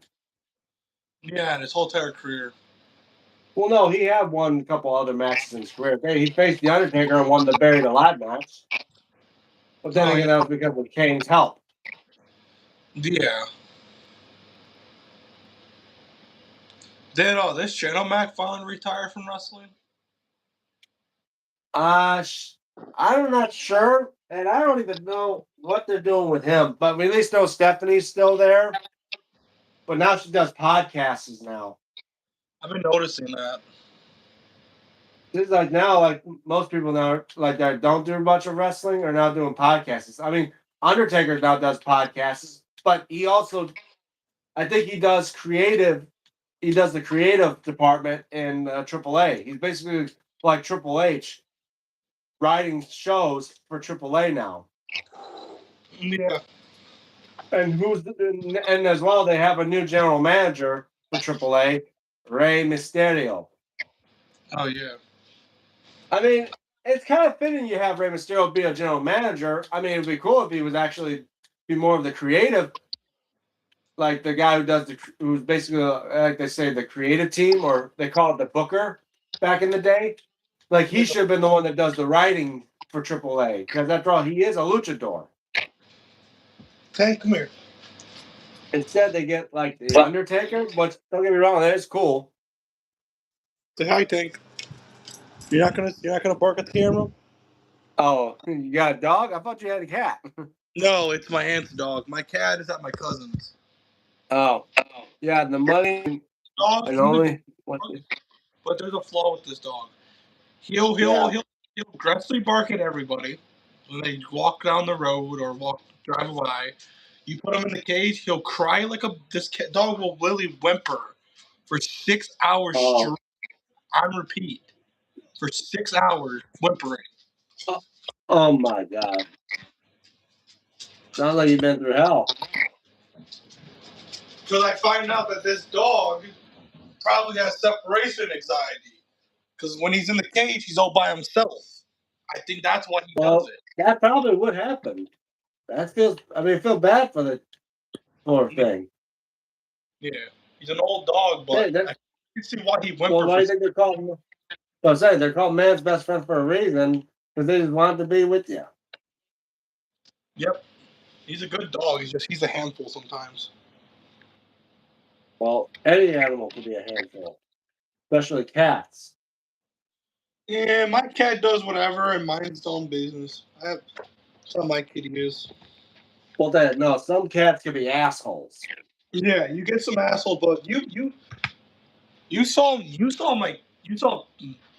Speaker 3: Yeah, and his whole entire career.
Speaker 1: Well, no, he had won a couple other matches in his career. He faced The Undertaker and won the Buried Alive match. But then again, that was because of Kane's help.
Speaker 3: Yeah. Did this Channel Mac finally retire from wrestling?
Speaker 1: I'm not sure, and I don't even know what they're doing with him. But we at least know Stephanie's still there. But now she does podcasts now.
Speaker 3: I've been noticing that.
Speaker 1: It's like now, like most people now, like that don't do much of wrestling are now doing podcasts. I mean, Undertaker now does podcasts, but he also, I think he does creative. He does the creative department in AAA. He's basically like Triple H, writing shows for AAA now.
Speaker 3: Yeah.
Speaker 1: And and as well, they have a new general manager for AAA, Rey Mysterio.
Speaker 3: Oh yeah.
Speaker 1: I mean, it's kind of fitting you have Rey Mysterio be a general manager. I mean, it'd be cool if he was actually be more of the creative, like the guy who's basically like they say the creative team, or they call it the booker back in the day. Like he should have been the one that does the writing for AAA because after all, he is a luchador.
Speaker 3: Okay, come here.
Speaker 1: Instead, they get like the Undertaker, which don't get me wrong, that is cool.
Speaker 3: Say hi, Tank. You're not gonna bark at the camera?
Speaker 1: Oh, you got a dog? I thought you had a cat.
Speaker 3: No, it's my aunt's dog. My cat is at my cousin's.
Speaker 1: Oh, yeah, the money
Speaker 3: Dog,
Speaker 1: and only.
Speaker 3: but there's a flaw with this dog. He'll aggressively bark at everybody when they walk down the road or drive by. You put him in the cage, he'll cry like this dog will literally whimper for 6 hours straight on repeat for 6 hours whimpering.
Speaker 1: Oh my god! Sounds like you've been through hell.
Speaker 3: Because I find out that this dog probably has separation anxiety. Because when he's in the cage, he's all by himself. I think that's why he does it.
Speaker 1: That probably would happen. That feels. I mean, I feel bad for the poor thing.
Speaker 3: Yeah, he's an old dog, but I can see why he whimpers.
Speaker 1: Well, why do you think they're calling? I was saying they're called man's best friend for a reason because they just wanted to be with you.
Speaker 3: Yep, he's a good dog. He's a handful sometimes.
Speaker 1: Well, any animal can be a handful, especially cats.
Speaker 3: Yeah, my cat does whatever, and mine's its own business. That's how my kitty is.
Speaker 1: Well, no, some cats can be assholes.
Speaker 3: Yeah, you get some asshole, but you saw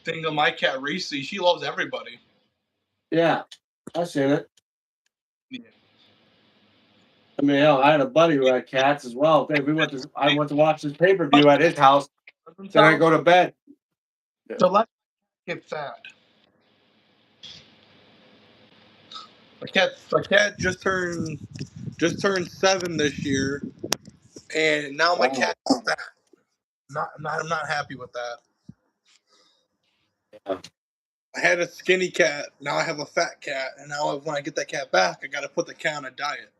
Speaker 3: thing of my cat recently. She loves everybody.
Speaker 1: Yeah, I've seen it.
Speaker 3: Yeah.
Speaker 1: I mean, hell, I had a buddy who had cats as well. I went to watch his pay per view at his house. Then I go to bed.
Speaker 3: To let get fat. My cat just turned 7 this year, and now my
Speaker 1: Wow.
Speaker 3: cat is fat. I'm not happy with that.
Speaker 1: Yeah.
Speaker 3: I had a skinny cat. Now I have a fat cat, and now when I get that cat back, I got to put the cat on a diet.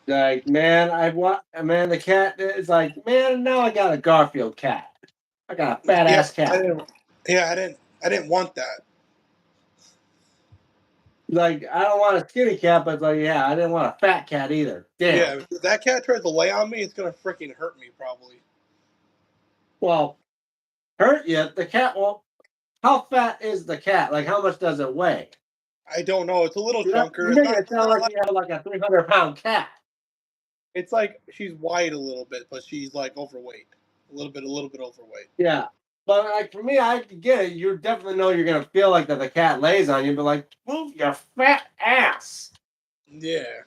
Speaker 1: Like, man, the cat is like, man, now I got a Garfield cat. I got a fat
Speaker 3: Yeah,
Speaker 1: ass cat.
Speaker 3: I didn't want that.
Speaker 1: Like, I don't want a skinny cat, but like, yeah, I didn't want a fat cat either. Damn.
Speaker 3: Yeah, if that cat tries to lay on me, it's gonna freaking hurt me probably.
Speaker 1: Well, hurt you? The cat won't. How fat is the cat? Like, how much does it weigh?
Speaker 3: I don't know. It's a little
Speaker 1: You're
Speaker 3: chunker.
Speaker 1: making it sound like you have like a 300-pound cat.
Speaker 3: It's like she's white a little bit, but she's like overweight. A little bit overweight.
Speaker 1: Yeah. But like for me, I get it. You definitely know you're gonna feel like that the cat lays on you, but like, move your fat ass.
Speaker 3: Yeah.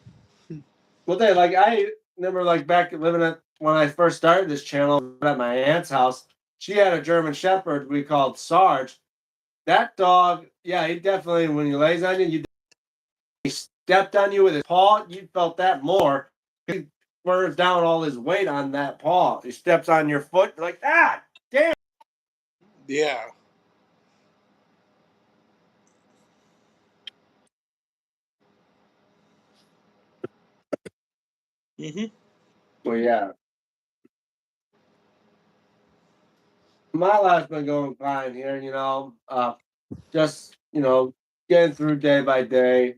Speaker 1: Well, then, like I remember, like back living at when I first started this channel at my aunt's house. She had a German Shepherd we called Sarge. That dog, yeah, he definitely when he lays on you, he stepped on you with his paw. You felt that more. He burns down all his weight on that paw. He steps on your foot, you're like damn.
Speaker 3: Yeah. Mhm.
Speaker 1: Well, yeah. My life's been going fine here, just, getting through day by day.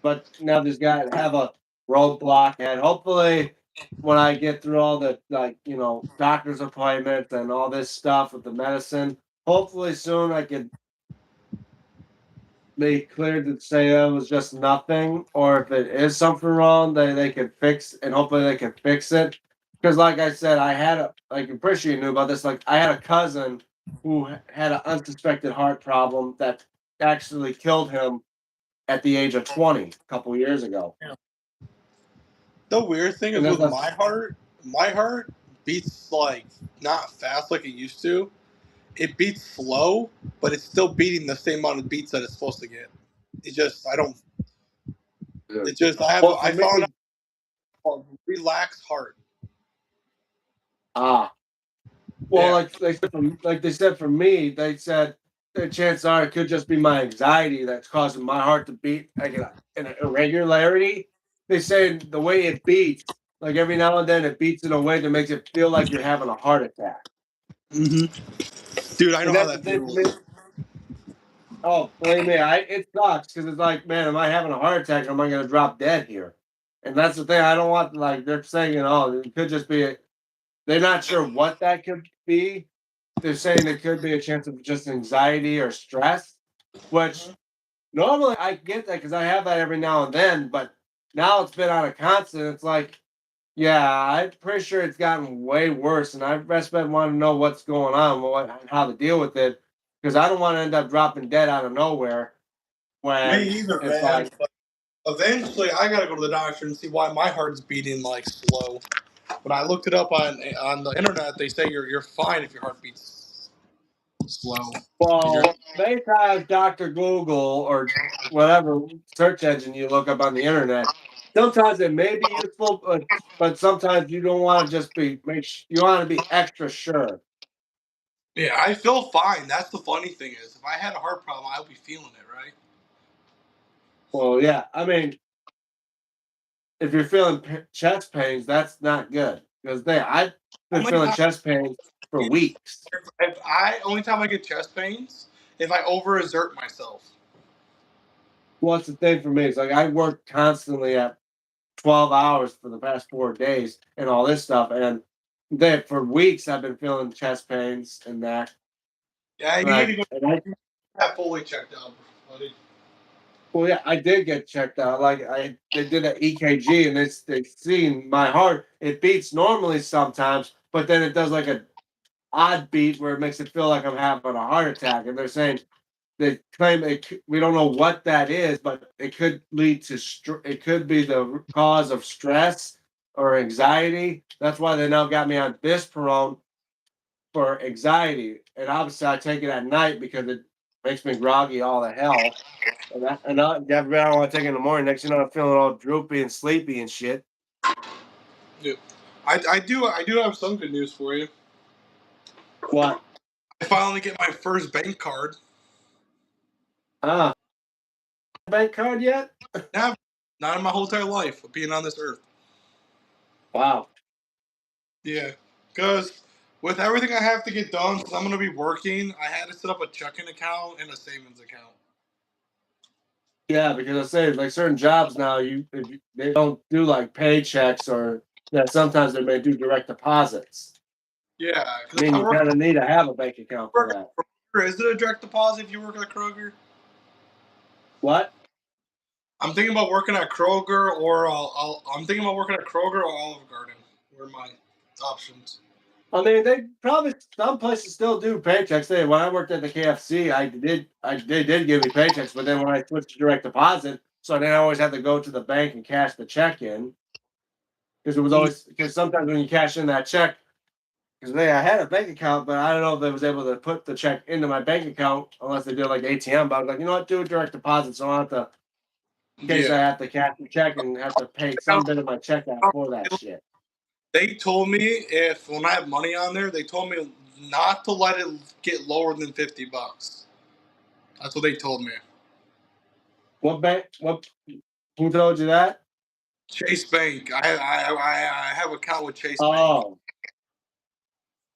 Speaker 1: But now there's got to have a roadblock. And hopefully, when I get through all the, doctor's appointments and all this stuff with the medicine, hopefully soon I can be cleared to say it was just nothing. Or if it is something wrong, they can fix, and hopefully they can fix it. Because, like I said, I'm pretty sure you knew about this. Like, I had a cousin who had an unsuspected heart problem that actually killed him at the age of 20 a couple years ago.
Speaker 3: The weird thing is
Speaker 1: And
Speaker 3: with
Speaker 1: that's
Speaker 3: my heart beats like not fast like it used to. It beats slow, but it's still beating the same amount of beats that it's supposed to get. It just I don't. It just
Speaker 1: well,
Speaker 3: I
Speaker 1: for me,
Speaker 3: found out a relaxed heart.
Speaker 1: well,
Speaker 3: Yeah.
Speaker 1: like they said for me, they said the chances are it could just be my anxiety that's causing my heart to beat like in an irregularity. They say the way it beats, like every now and then, it beats in a way that makes it feel like you're having a heart attack.
Speaker 3: Dude, I know
Speaker 1: And
Speaker 3: how
Speaker 1: that's the
Speaker 3: that
Speaker 1: thing for me.
Speaker 3: feels.
Speaker 1: Oh, believe me, it sucks because it's like, man, am I having a heart attack or am I going to drop dead here? And that's the thing. I don't want like they're saying, it could just be. They're not sure what that could be. They're saying it could be a chance of just anxiety or stress, which normally I get that because I have that every now and then, but now it's been on a constant. It's like, yeah, I'm pretty sure it's gotten way worse, and I just been wanting to know what's going on, how to deal with it, because I don't want to end up dropping dead out of nowhere
Speaker 3: Me
Speaker 1: when
Speaker 3: either,
Speaker 1: it's
Speaker 3: man.
Speaker 1: like,
Speaker 3: But eventually, I gotta go to the doctor and see why my heart's beating like slow. When I looked it up on the internet, they say you're fine if your heart beats slow. 'Cause you're,
Speaker 1: well, many times Dr. Google or whatever search engine you look up on the internet, sometimes it may be useful, but sometimes you don't want to just you want to be extra sure.
Speaker 3: yeah, I feel fine. That's the funny thing is, if I had a heart problem, I would be feeling it, right?
Speaker 1: Well, yeah, I mean, if you're feeling chest pains, that's not good because I've been
Speaker 3: Only
Speaker 1: feeling
Speaker 3: time
Speaker 1: chest pains for
Speaker 3: it's
Speaker 1: weeks.
Speaker 3: if I only time I get chest pains if I overexert myself.
Speaker 1: What's the thing for me? It's like I work constantly at 12 hours for the past 4 days and all this stuff, and for weeks I've been feeling chest pains and that.
Speaker 3: Yeah, you
Speaker 1: And
Speaker 3: need to go get fully checked out, buddy.
Speaker 1: well, yeah, I did get checked out. Like they did an EKG and they seen my heart. It beats normally sometimes, but then it does like a odd beat where it makes it feel like I'm having a heart attack. And they're saying they claim we don't know what that is, but it could lead to it could be the cause of stress or anxiety. That's why they now got me on Bisperone for anxiety, and obviously I take it at night because it makes me groggy all the hell. I don't want to take it in the morning. Next thing you know, I'm feeling all droopy and sleepy and shit.
Speaker 3: Yeah. I do have some good news for you.
Speaker 1: What?
Speaker 3: I finally get my first bank card.
Speaker 1: Bank card yet?
Speaker 3: Never. Not in my whole entire life of being on this earth.
Speaker 1: Wow.
Speaker 3: Yeah, because with everything I have to get done, because I'm going to be working, I had to set up a checking account and a savings account.
Speaker 1: Yeah, because I say like certain jobs now, they don't do like paychecks or sometimes they may do direct deposits.
Speaker 3: Yeah,
Speaker 1: I mean, you kind of need to have a bank account for that.
Speaker 3: Is it a direct deposit if you work at Kroger?
Speaker 1: What?
Speaker 3: I'm thinking about working at Kroger, or I'm thinking about working at Kroger or Olive Garden. Where are my options?
Speaker 1: I mean, they probably some places still do paychecks. When I worked at the KFC, they did give me paychecks, but then when I switched to direct deposit, so then I always had to go to the bank and cash the check in because it was always because sometimes when you cash in that check, because I had a bank account, but I don't know if they was able to put the check into my bank account unless they did like ATM. But I was like, you know what, do a direct deposit, so I don't have to in case I have to cash the check and have to pay some bit of my check out for that shit.
Speaker 3: They told me if when I have money on there, they told me not to let it get lower than $50. That's what they told me.
Speaker 1: What bank? Who told you that?
Speaker 3: Chase Bank. I have an account with Chase Bank.
Speaker 1: Oh,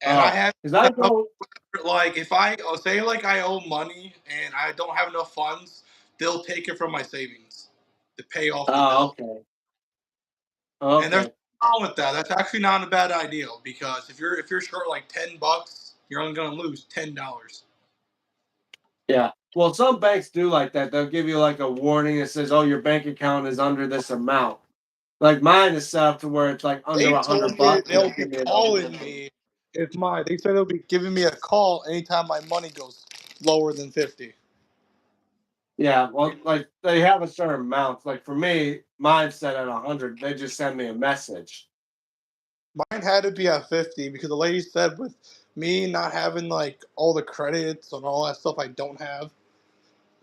Speaker 3: And I have
Speaker 1: because I go
Speaker 3: like if I say like I owe money and I don't have enough funds, they'll take it from my savings to pay off the bill.
Speaker 1: okay.
Speaker 3: And there's nothing wrong with that. That's actually not a bad idea because if you're short like $10, you're only gonna lose $10.
Speaker 1: Yeah. Well, some banks do like that. They'll give you like a warning that says, "Oh, your bank account is under this amount." Like mine is set up to where it's like under
Speaker 3: They told me
Speaker 1: $100.
Speaker 3: they'll be calling me if they said they'll be giving me a call anytime my money goes lower than 50.
Speaker 1: Yeah, well, like they have a certain amount. Like for me, mine's set at 100. They just send me a message.
Speaker 3: Mine had to be at 50 because the lady said with me not having like all the credits and all that stuff I don't have,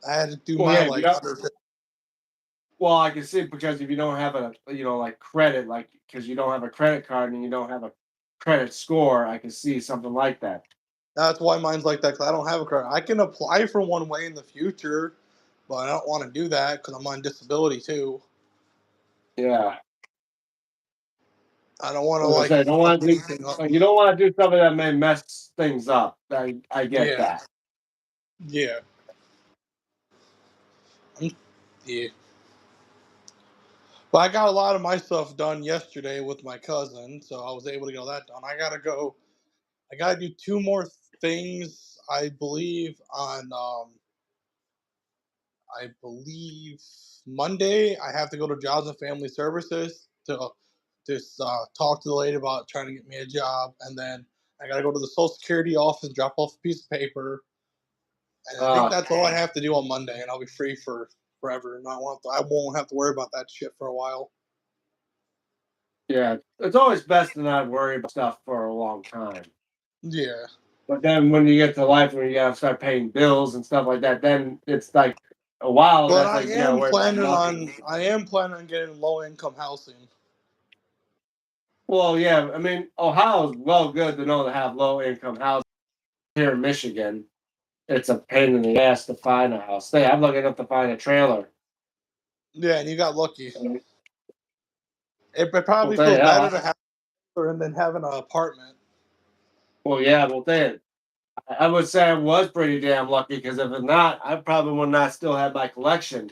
Speaker 3: I had to do mine like under 50.
Speaker 1: Well, I can see because if you don't have like credit, like because you don't have a credit card and you don't have a credit score, I can see something like that.
Speaker 3: That's why mine's like that because I don't have a credit. I can apply for one way in the future, but I don't want to do that because I'm on disability too.
Speaker 1: Yeah.
Speaker 3: I don't want to
Speaker 1: don't want to do like you don't want to do something that may mess things up. I get that.
Speaker 3: Yeah. Yeah. But I got a lot of my stuff done yesterday with my cousin, so I was able to get all that done. I gotta do two more things, I believe, on Monday. I have to go to Jobs and Family Services to just talk to the lady about trying to get me a job, and then I gotta go to the Social Security office, drop off a piece of paper, and I think that's all I have to do on Monday, and I'll be free for forever, and I won't have to worry about that shit for a while.
Speaker 1: Yeah, it's always best to not worry about stuff for a long time.
Speaker 3: Yeah.
Speaker 1: But then when you get to life where you gotta start paying bills and stuff like that, then it's like a while.
Speaker 3: But
Speaker 1: That's like
Speaker 3: I am planning on getting low income housing.
Speaker 1: Well, yeah, I mean Ohio's well good to know to have low income housing. Here in Michigan, it's a pain in the ass to find a house. Hey, I'm looking up to find a trailer.
Speaker 3: Yeah, and you got lucky. It probably
Speaker 1: Well,
Speaker 3: feels better to have than having an apartment.
Speaker 1: Well, yeah, well, then I would say I was pretty damn lucky because if it's not, I probably would not still have my collection.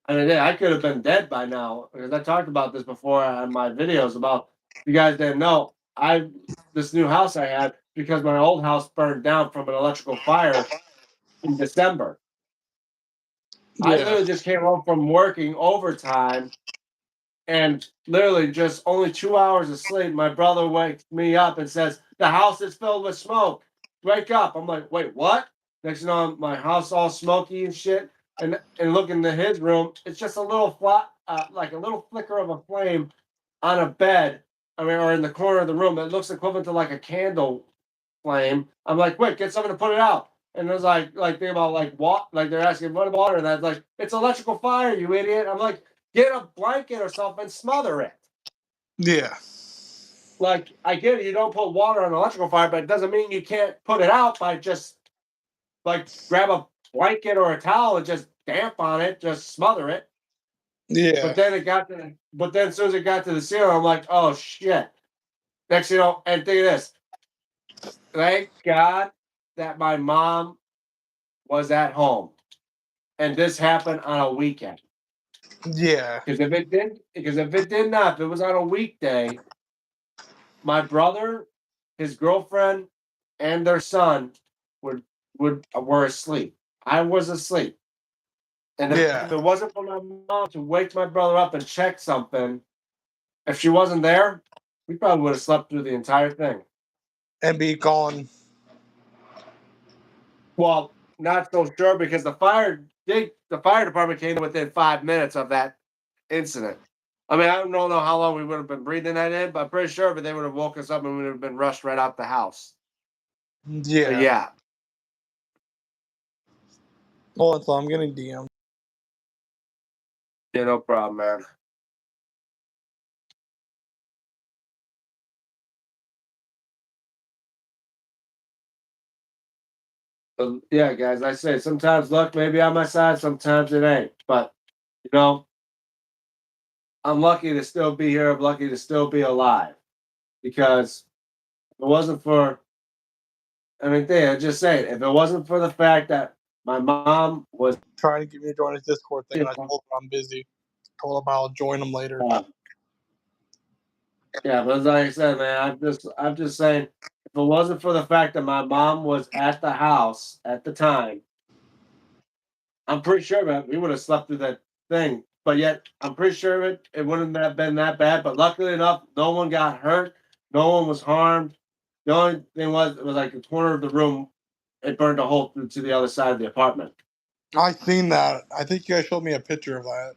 Speaker 1: I mean, I could have been dead by now because I talked about this before on my videos about you guys didn't know. this new house I had because my old house burned down from an electrical fire in December. I
Speaker 3: Yeah.
Speaker 1: literally just came home from working overtime and literally just only 2 hours of sleep. My brother wakes me up and says, "The house is filled with smoke. Wake up." I'm like, "Wait, what?" Next thing you know, my house all smoky and shit. And look into his room. It's just a little flat, like a little flicker of a flame on a bed. I mean, or in the corner of the room. It looks equivalent to like a candle flame. I'm like, "Quick, get something to put it out." And it was like think about like what, like they're asking what water, and that's like, "It's electrical fire, you idiot." I'm like, "Get a blanket or something, smother it."
Speaker 3: Yeah.
Speaker 1: Like, I get it, you don't put water on electrical fire, but it doesn't mean you can't put it out by just like grab a blanket or a towel and just damp on it, just smother it.
Speaker 3: Yeah.
Speaker 1: But then as soon as it got to the ceiling, I'm like, "Oh shit." Next, you know, and think of this. Thank God that my mom was at home. And this happened on a weekend.
Speaker 3: Yeah.
Speaker 1: Because if it did not, if it was on a weekday, my brother, his girlfriend, and their son were asleep. I was asleep. And if
Speaker 3: Yeah.
Speaker 1: it wasn't for my mom to wake my brother up and check something, if she wasn't there, we probably would have slept through the entire thing.
Speaker 3: And be gone.
Speaker 1: Well, not so sure because the fire department came within 5 minutes of that incident. I mean, I don't know how long we would have been breathing that in, but I'm pretty sure but they would have woke us up and we would have been rushed right out the house. But
Speaker 3: Yeah.
Speaker 1: yeah.
Speaker 3: Hold on, so I'm getting DM.
Speaker 1: Yeah, no problem, man. But yeah, guys, I say sometimes luck may be on my side, sometimes it ain't. But you know, I'm lucky to still be here. I'm lucky to still be alive. Because if it wasn't for I mean, I just say it, if it wasn't for the fact that my mom was
Speaker 3: Trying to get me to join his Discord thing,
Speaker 1: you
Speaker 3: and I told him I'm busy. Told him I'll join him later.
Speaker 1: yeah, but like I said, man, I'm just saying, if it wasn't for the fact that my mom was at the house at the time, I'm pretty sure that we would have slept through that thing. But yet, I'm pretty sure it wouldn't have been that bad. But luckily enough, no one got hurt, no one was harmed. The only thing was, it was like the corner of the room, it burned a hole through to the other side of the apartment.
Speaker 3: I seen that. I think you guys showed me a picture of that.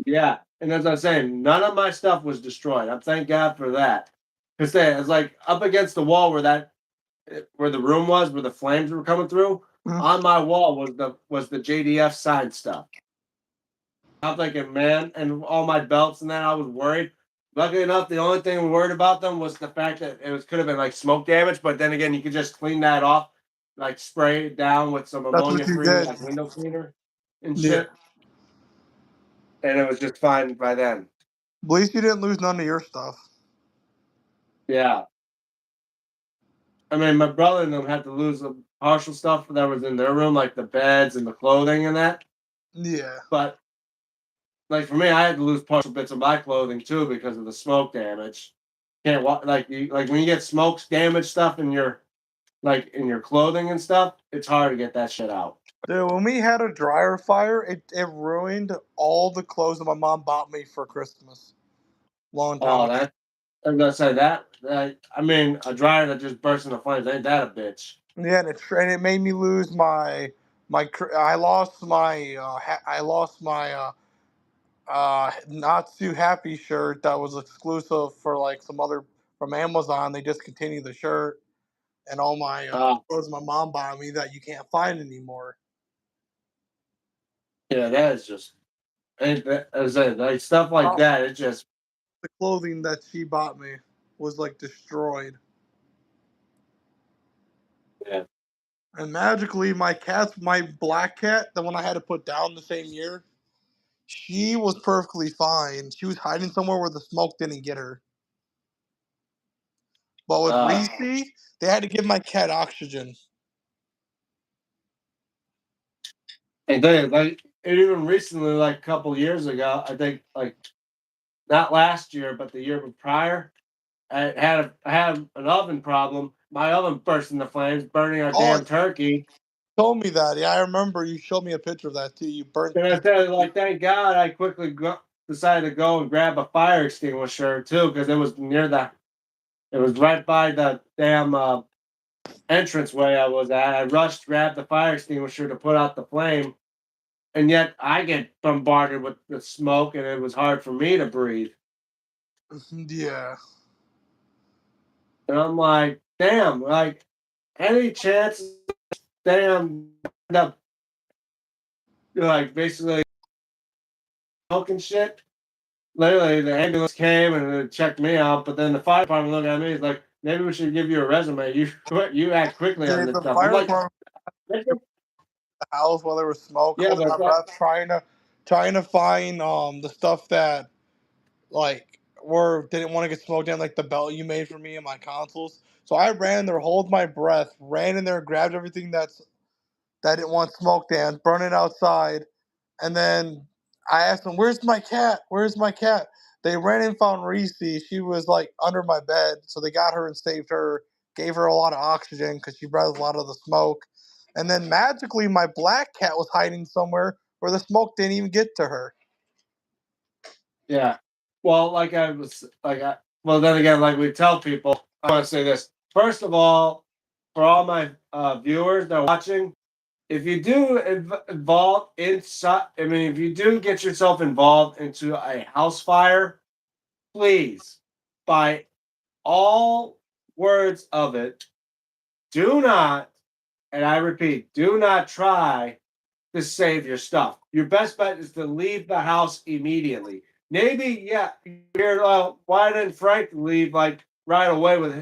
Speaker 1: Yeah, and as I was saying, none of my stuff was destroyed. I'm thank God for that. Because it's like up against the wall where the room was, where the flames were coming through.
Speaker 3: Mhm.
Speaker 1: On my wall was the JDF sign stuff. I'm thinking, man, and all my belts and that. I was worried. Luckily enough, the only thing we worried about them was the fact that could have been like smoke damage. But then again, you could just clean that off, like spray it down with some
Speaker 3: That's what you
Speaker 1: ammonia-free
Speaker 3: did.
Speaker 1: like window cleaner and
Speaker 3: Yeah.
Speaker 1: shit, and it was just fine by then.
Speaker 3: At least you didn't lose none of your stuff.
Speaker 1: Yeah. I mean, my brother and them had to lose the partial stuff that was in their room, like the beds and the clothing and that.
Speaker 3: Yeah.
Speaker 1: But like for me, I had to lose partial bits of my clothing too because of the smoke damage. Can't walk like when you get smoke damage stuff in your in your clothing and stuff. It's hard to get that shit out.
Speaker 3: Dude, when we had a dryer fire, it ruined all the clothes that my mom bought me for Christmas. Long time
Speaker 1: Oh,
Speaker 3: ago.
Speaker 1: that I'm gonna say that. I mean, a dryer that just bursts into flames ain't that a bitch?
Speaker 3: Yeah, and it made me lose I lost my not too happy shirt that was exclusive for like some other from Amazon. They discontinued the shirt and all my
Speaker 1: Uh,
Speaker 3: clothes my mom bought me that you can't find anymore.
Speaker 1: yeah, that is just ain't that as I say, like stuff like
Speaker 3: Oh,
Speaker 1: that. It just
Speaker 3: the clothing that she bought me was like destroyed.
Speaker 1: yeah.
Speaker 3: And magically, my black cat, the one I had to put down the same year, she was perfectly fine. She was hiding somewhere where the smoke didn't get her. But with Reese, they had to give my cat oxygen.
Speaker 1: And then, like, and even recently, like a couple years ago, I think, like, not last year, but the year prior, I had an oven problem. My oven burst into flames, burning our
Speaker 2: Oh,
Speaker 1: damn turkey.
Speaker 2: told me that. Yeah, I remember you showed me a picture of that too. You burnt.
Speaker 1: And I said, like, thank God I quickly decided to go and grab a fire extinguisher too, because it was it was right by the damn entranceway I was at. I rushed, grabbed the fire extinguisher to put out the flame, and yet I get bombarded with the smoke, and it was hard for me to breathe.
Speaker 2: Yeah.
Speaker 1: And I'm like, damn, like, any chance, damn, end up, like, basically smoking shit? Literally, the ambulance came and it checked me out, but then the fire department looked at me. He's like, "Maybe we should give you a resume. You act quickly on
Speaker 2: Dude,
Speaker 1: this
Speaker 2: the
Speaker 1: stuff." I'm
Speaker 2: fire
Speaker 1: like,
Speaker 2: department the house while there was smoke,
Speaker 1: "Yeah,
Speaker 2: holding
Speaker 1: but
Speaker 2: my breath, trying to find the stuff that like were didn't want to get smoked in, like the belt you made for me and my consoles. So I ran there, hold my breath, ran in there, grabbed everything that didn't want smoked in, burn it outside, and then I asked them, "Where's my cat? Where's my cat?" They ran and found Reese. She was like under my bed, so they got her and saved her. Gave her a lot of oxygen because she breathed a lot of the smoke. And then magically, my black cat was hiding somewhere where the smoke didn't even get to her.
Speaker 1: yeah." Well, like I was like, well, then again, like we tell people, I want to say this. First of all, for all my viewers that are watching, if you do involve inside, I mean, if you do get yourself involved into a house fire, please, by all words of it, do not, and I repeat, do not try to save your stuff. Your best bet is to leave the house immediately. Maybe, yeah, you're, why didn't Frank leave like right away with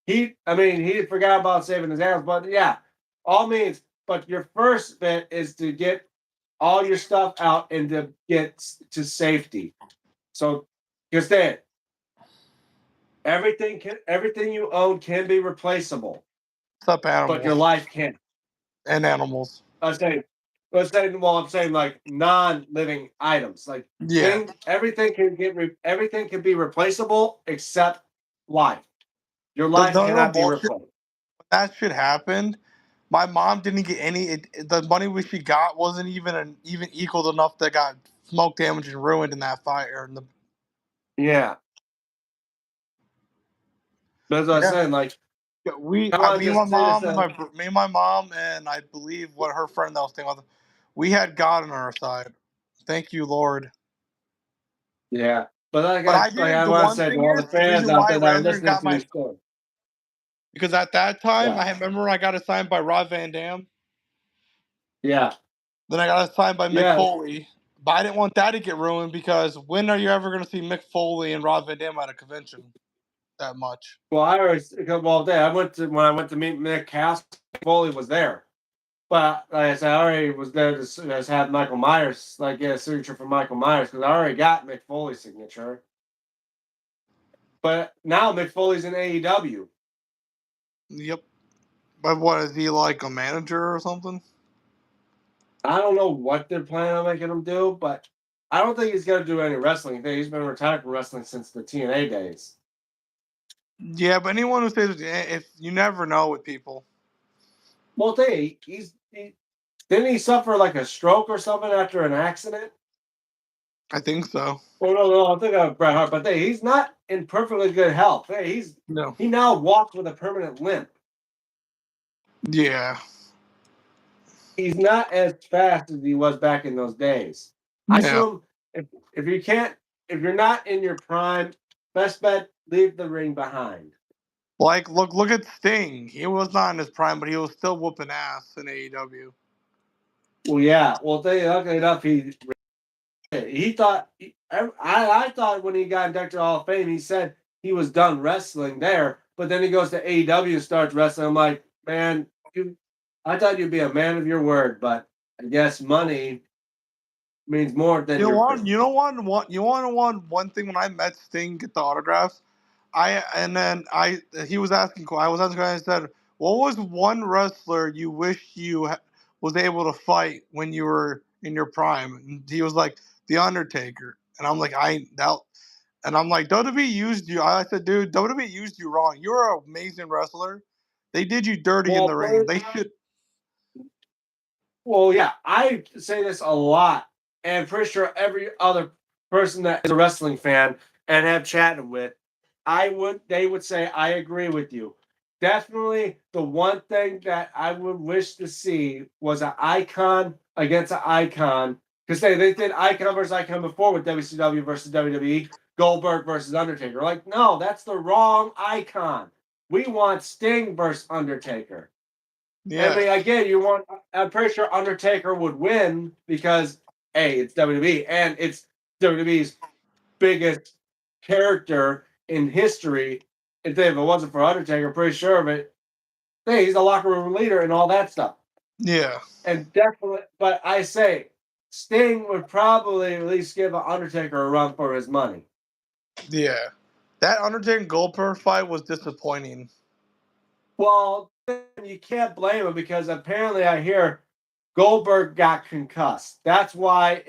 Speaker 1: it? I mean, he forgot about saving his animals, but yeah, all means. But your first bit is to get all your stuff out and to get to safety. So, just that everything you own can be replaceable,
Speaker 2: What's up,
Speaker 1: but your
Speaker 2: animals
Speaker 1: life can't.
Speaker 2: and animals?
Speaker 1: I'm saying, well, I'm saying like non-living items, like
Speaker 2: Yeah,
Speaker 1: everything can be replaceable except life. Your
Speaker 2: the
Speaker 1: life
Speaker 2: no
Speaker 1: cannot be
Speaker 2: bullshit.
Speaker 1: replaced.
Speaker 2: That shit happened. My mom didn't get any. The money we she got wasn't even equaled enough that got smoke damage and ruined in that fire. And
Speaker 1: Yeah, that's what I'm
Speaker 2: yeah,
Speaker 1: saying. Like, I want
Speaker 2: me
Speaker 1: to
Speaker 2: and my
Speaker 1: just say this.
Speaker 2: mom and me and my mom and I believe what her friend that was staying with, we had God on our side. Thank you, Lord.
Speaker 1: Yeah, but
Speaker 2: But I
Speaker 1: like
Speaker 2: didn't.
Speaker 1: I
Speaker 2: The
Speaker 1: want to
Speaker 2: one
Speaker 1: say to
Speaker 2: thing
Speaker 1: all the
Speaker 2: is the
Speaker 1: fans
Speaker 2: reason
Speaker 1: out
Speaker 2: why I
Speaker 1: there that are
Speaker 2: ran there and
Speaker 1: listening
Speaker 2: got
Speaker 1: to
Speaker 2: my
Speaker 1: these stories.
Speaker 2: because at that time
Speaker 1: Yeah,
Speaker 2: I remember I got assigned by Rod Van Dam.
Speaker 1: yeah,
Speaker 2: Then I got assigned by Mick
Speaker 1: yeah.
Speaker 2: Foley. But I didn't want that to get ruined because when are you ever going to see Mick Foley and Rod Van Dam at a convention that much?
Speaker 1: Well, I always well, I went to when I went to meet Nick House. Foley was there. But like I said, I already was there to just have Michael Myers, like get a signature from Michael Myers because I already got Mick Foley's signature. But now Mick Foley's in AEW.
Speaker 2: Yep. But what is he like a manager or something?
Speaker 1: I don't know what they're planning on making him do, but I don't think he's going to do any wrestling thing. He's been retired from wrestling since the TNA days.
Speaker 2: Yeah, but anyone who says if you never know with people.
Speaker 1: Well, didn't he suffer like a stroke or something after an accident?
Speaker 2: I think so.
Speaker 1: Oh no, I'm thinking of Bret Hart, but he's not in perfectly good health.
Speaker 2: No.
Speaker 1: He now walks with a permanent limp.
Speaker 2: Yeah.
Speaker 1: He's not as fast as he was back in those days. I
Speaker 2: Yeah.
Speaker 1: assume if you can't if you're not in your prime, best bet leave the ring behind.
Speaker 2: Like look at Sting. He was not in his prime, but he was still whooping ass in AEW.
Speaker 1: Well, yeah. Well, luckily enough, he thought I thought when he got inducted Hall of Fame, he said he was done wrestling there. But then he goes to AEW and starts wrestling. I'm like, man, I thought you'd be a man of your word, but I guess money means more than
Speaker 2: You know
Speaker 1: your.
Speaker 2: what? You want to want one thing when I met Sting get the autographs. He was asking. I was asking. I said, "What was one wrestler you wish you was able to fight when you were in your prime?" And he was like, "The Undertaker." And I'm like, And I'm like, WWE used you. I said, dude, WWE used you wrong. You're an amazing wrestler. They did you dirty in the ring. They should.
Speaker 1: Well, yeah, I say this a lot, and I'm pretty sure every other person that is a wrestling fan and have chatted with, they would say I agree with you. Definitely, the one thing that I would wish to see was an icon against an icon, because they did icon versus icon before with WCW versus WWE, Goldberg versus Undertaker. Like, no, that's the wrong icon. We want Sting versus Undertaker.
Speaker 2: Yeah.
Speaker 1: I mean, again, I'm pretty sure Undertaker would win because A, it's WWE and it's WWE's biggest character in history. If it wasn't for Undertaker, I'm pretty sure of it. Hey, he's the locker room leader and all that stuff.
Speaker 2: Yeah.
Speaker 1: And definitely, but I say Sting would probably at least give Undertaker a run for his money.
Speaker 2: Yeah. That Undertaker Goldberg fight was disappointing.
Speaker 1: Well, you can't blame him because apparently I hear Goldberg got concussed. That's why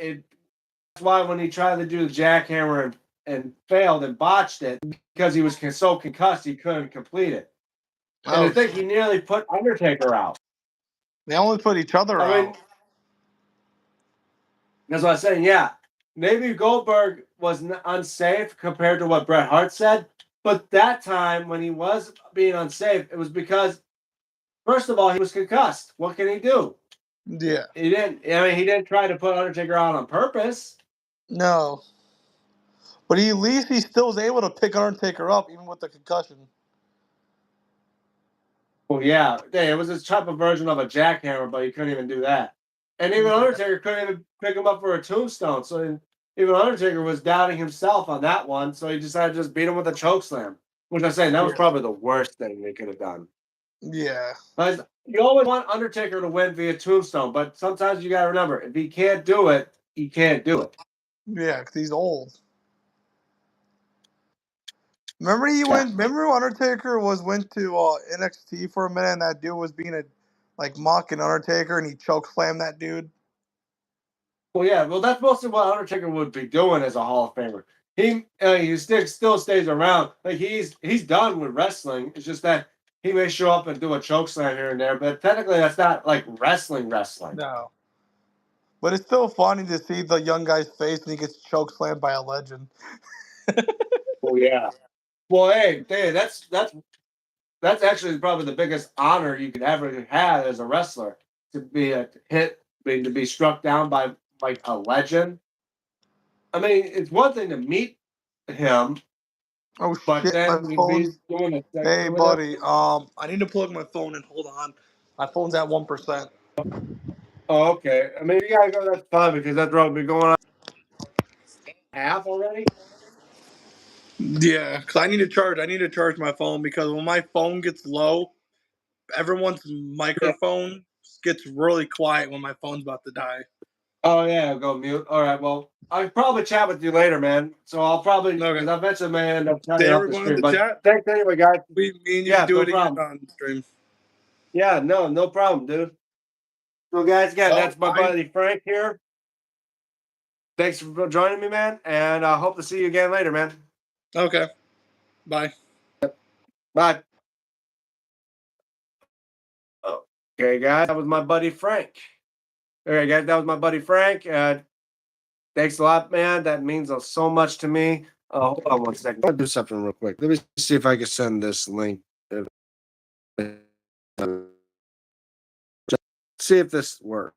Speaker 1: when he tried to do the jackhammer and failed and botched it because he was so concussed he couldn't complete it. And I think he nearly put Undertaker out.
Speaker 2: They only put each other out.
Speaker 1: Mean, that's what I'm saying. Yeah, maybe Goldberg was unsafe compared to what Bret Hart said, but that time when he was being unsafe, it was because, first of all, he was concussed. What can he do?
Speaker 2: Yeah.
Speaker 1: He didn't. I mean, he didn't try to put Undertaker out on purpose.
Speaker 2: No. But at least he still was able to pick Undertaker up even with the concussion.
Speaker 1: Well, yeah, it was this type of version of a jackhammer, but he couldn't even do that. And even Undertaker couldn't even pick him up for a tombstone. So even Undertaker was doubting himself on that one. So he decided to just beat him with a chokeslam. Which I'm saying that was probably the worst thing they could have done.
Speaker 2: Yeah.
Speaker 1: But you always want Undertaker to win via tombstone, but sometimes you got to remember if he can't do it, he can't do it.
Speaker 2: Yeah, because he's old. Remember Undertaker went to NXT for a minute and that dude was being mocking Undertaker and he chokeslammed that dude?
Speaker 1: Well, yeah, that's mostly what Undertaker would be doing as a Hall of Famer. He still stays around. Like he's done with wrestling. It's just that he may show up and do a chokeslam here and there, but technically that's not like wrestling.
Speaker 2: No. But it's still funny to see the young guy's face and he gets chokeslammed by a legend.
Speaker 1: Oh yeah. Well, hey, that's actually probably the biggest honor you could ever have as a wrestler, to be struck down by like a legend. I mean, it's one thing to meet him.
Speaker 2: Oh
Speaker 1: but
Speaker 2: shit,
Speaker 1: then
Speaker 2: my
Speaker 1: you'd
Speaker 2: phone's...
Speaker 1: be doing a segment
Speaker 2: Hey
Speaker 1: with him.
Speaker 2: buddy, I need to plug my phone in. Hold on. My phone's at 1%.
Speaker 1: Oh, okay. I mean, you gotta go. That's fine because that's probably going on half already.
Speaker 2: Yeah, because I need to charge my phone because when my phone gets low, everyone's microphone gets really quiet when my phone's about to die.
Speaker 1: Oh yeah, go mute. All right. Well, I'll probably chat with you later, man. So I'll probably because I eventually may end up cutting off the stream. But
Speaker 2: chat?
Speaker 1: thanks anyway, guys.
Speaker 2: Me and you do it again on stream.
Speaker 1: Yeah, no problem, dude. So guys, again, that's my buddy Frank here. Thanks for joining me, man, and I hope to see you again later, man.
Speaker 2: Okay. Bye.
Speaker 1: Bye. Okay, guys, that was my buddy Frank. All right, guys, that was my buddy Frank. Thanks a lot, man. That means so much to me. Hold on one second. I'll do something real quick. Let me see if I can send this link. See if this works.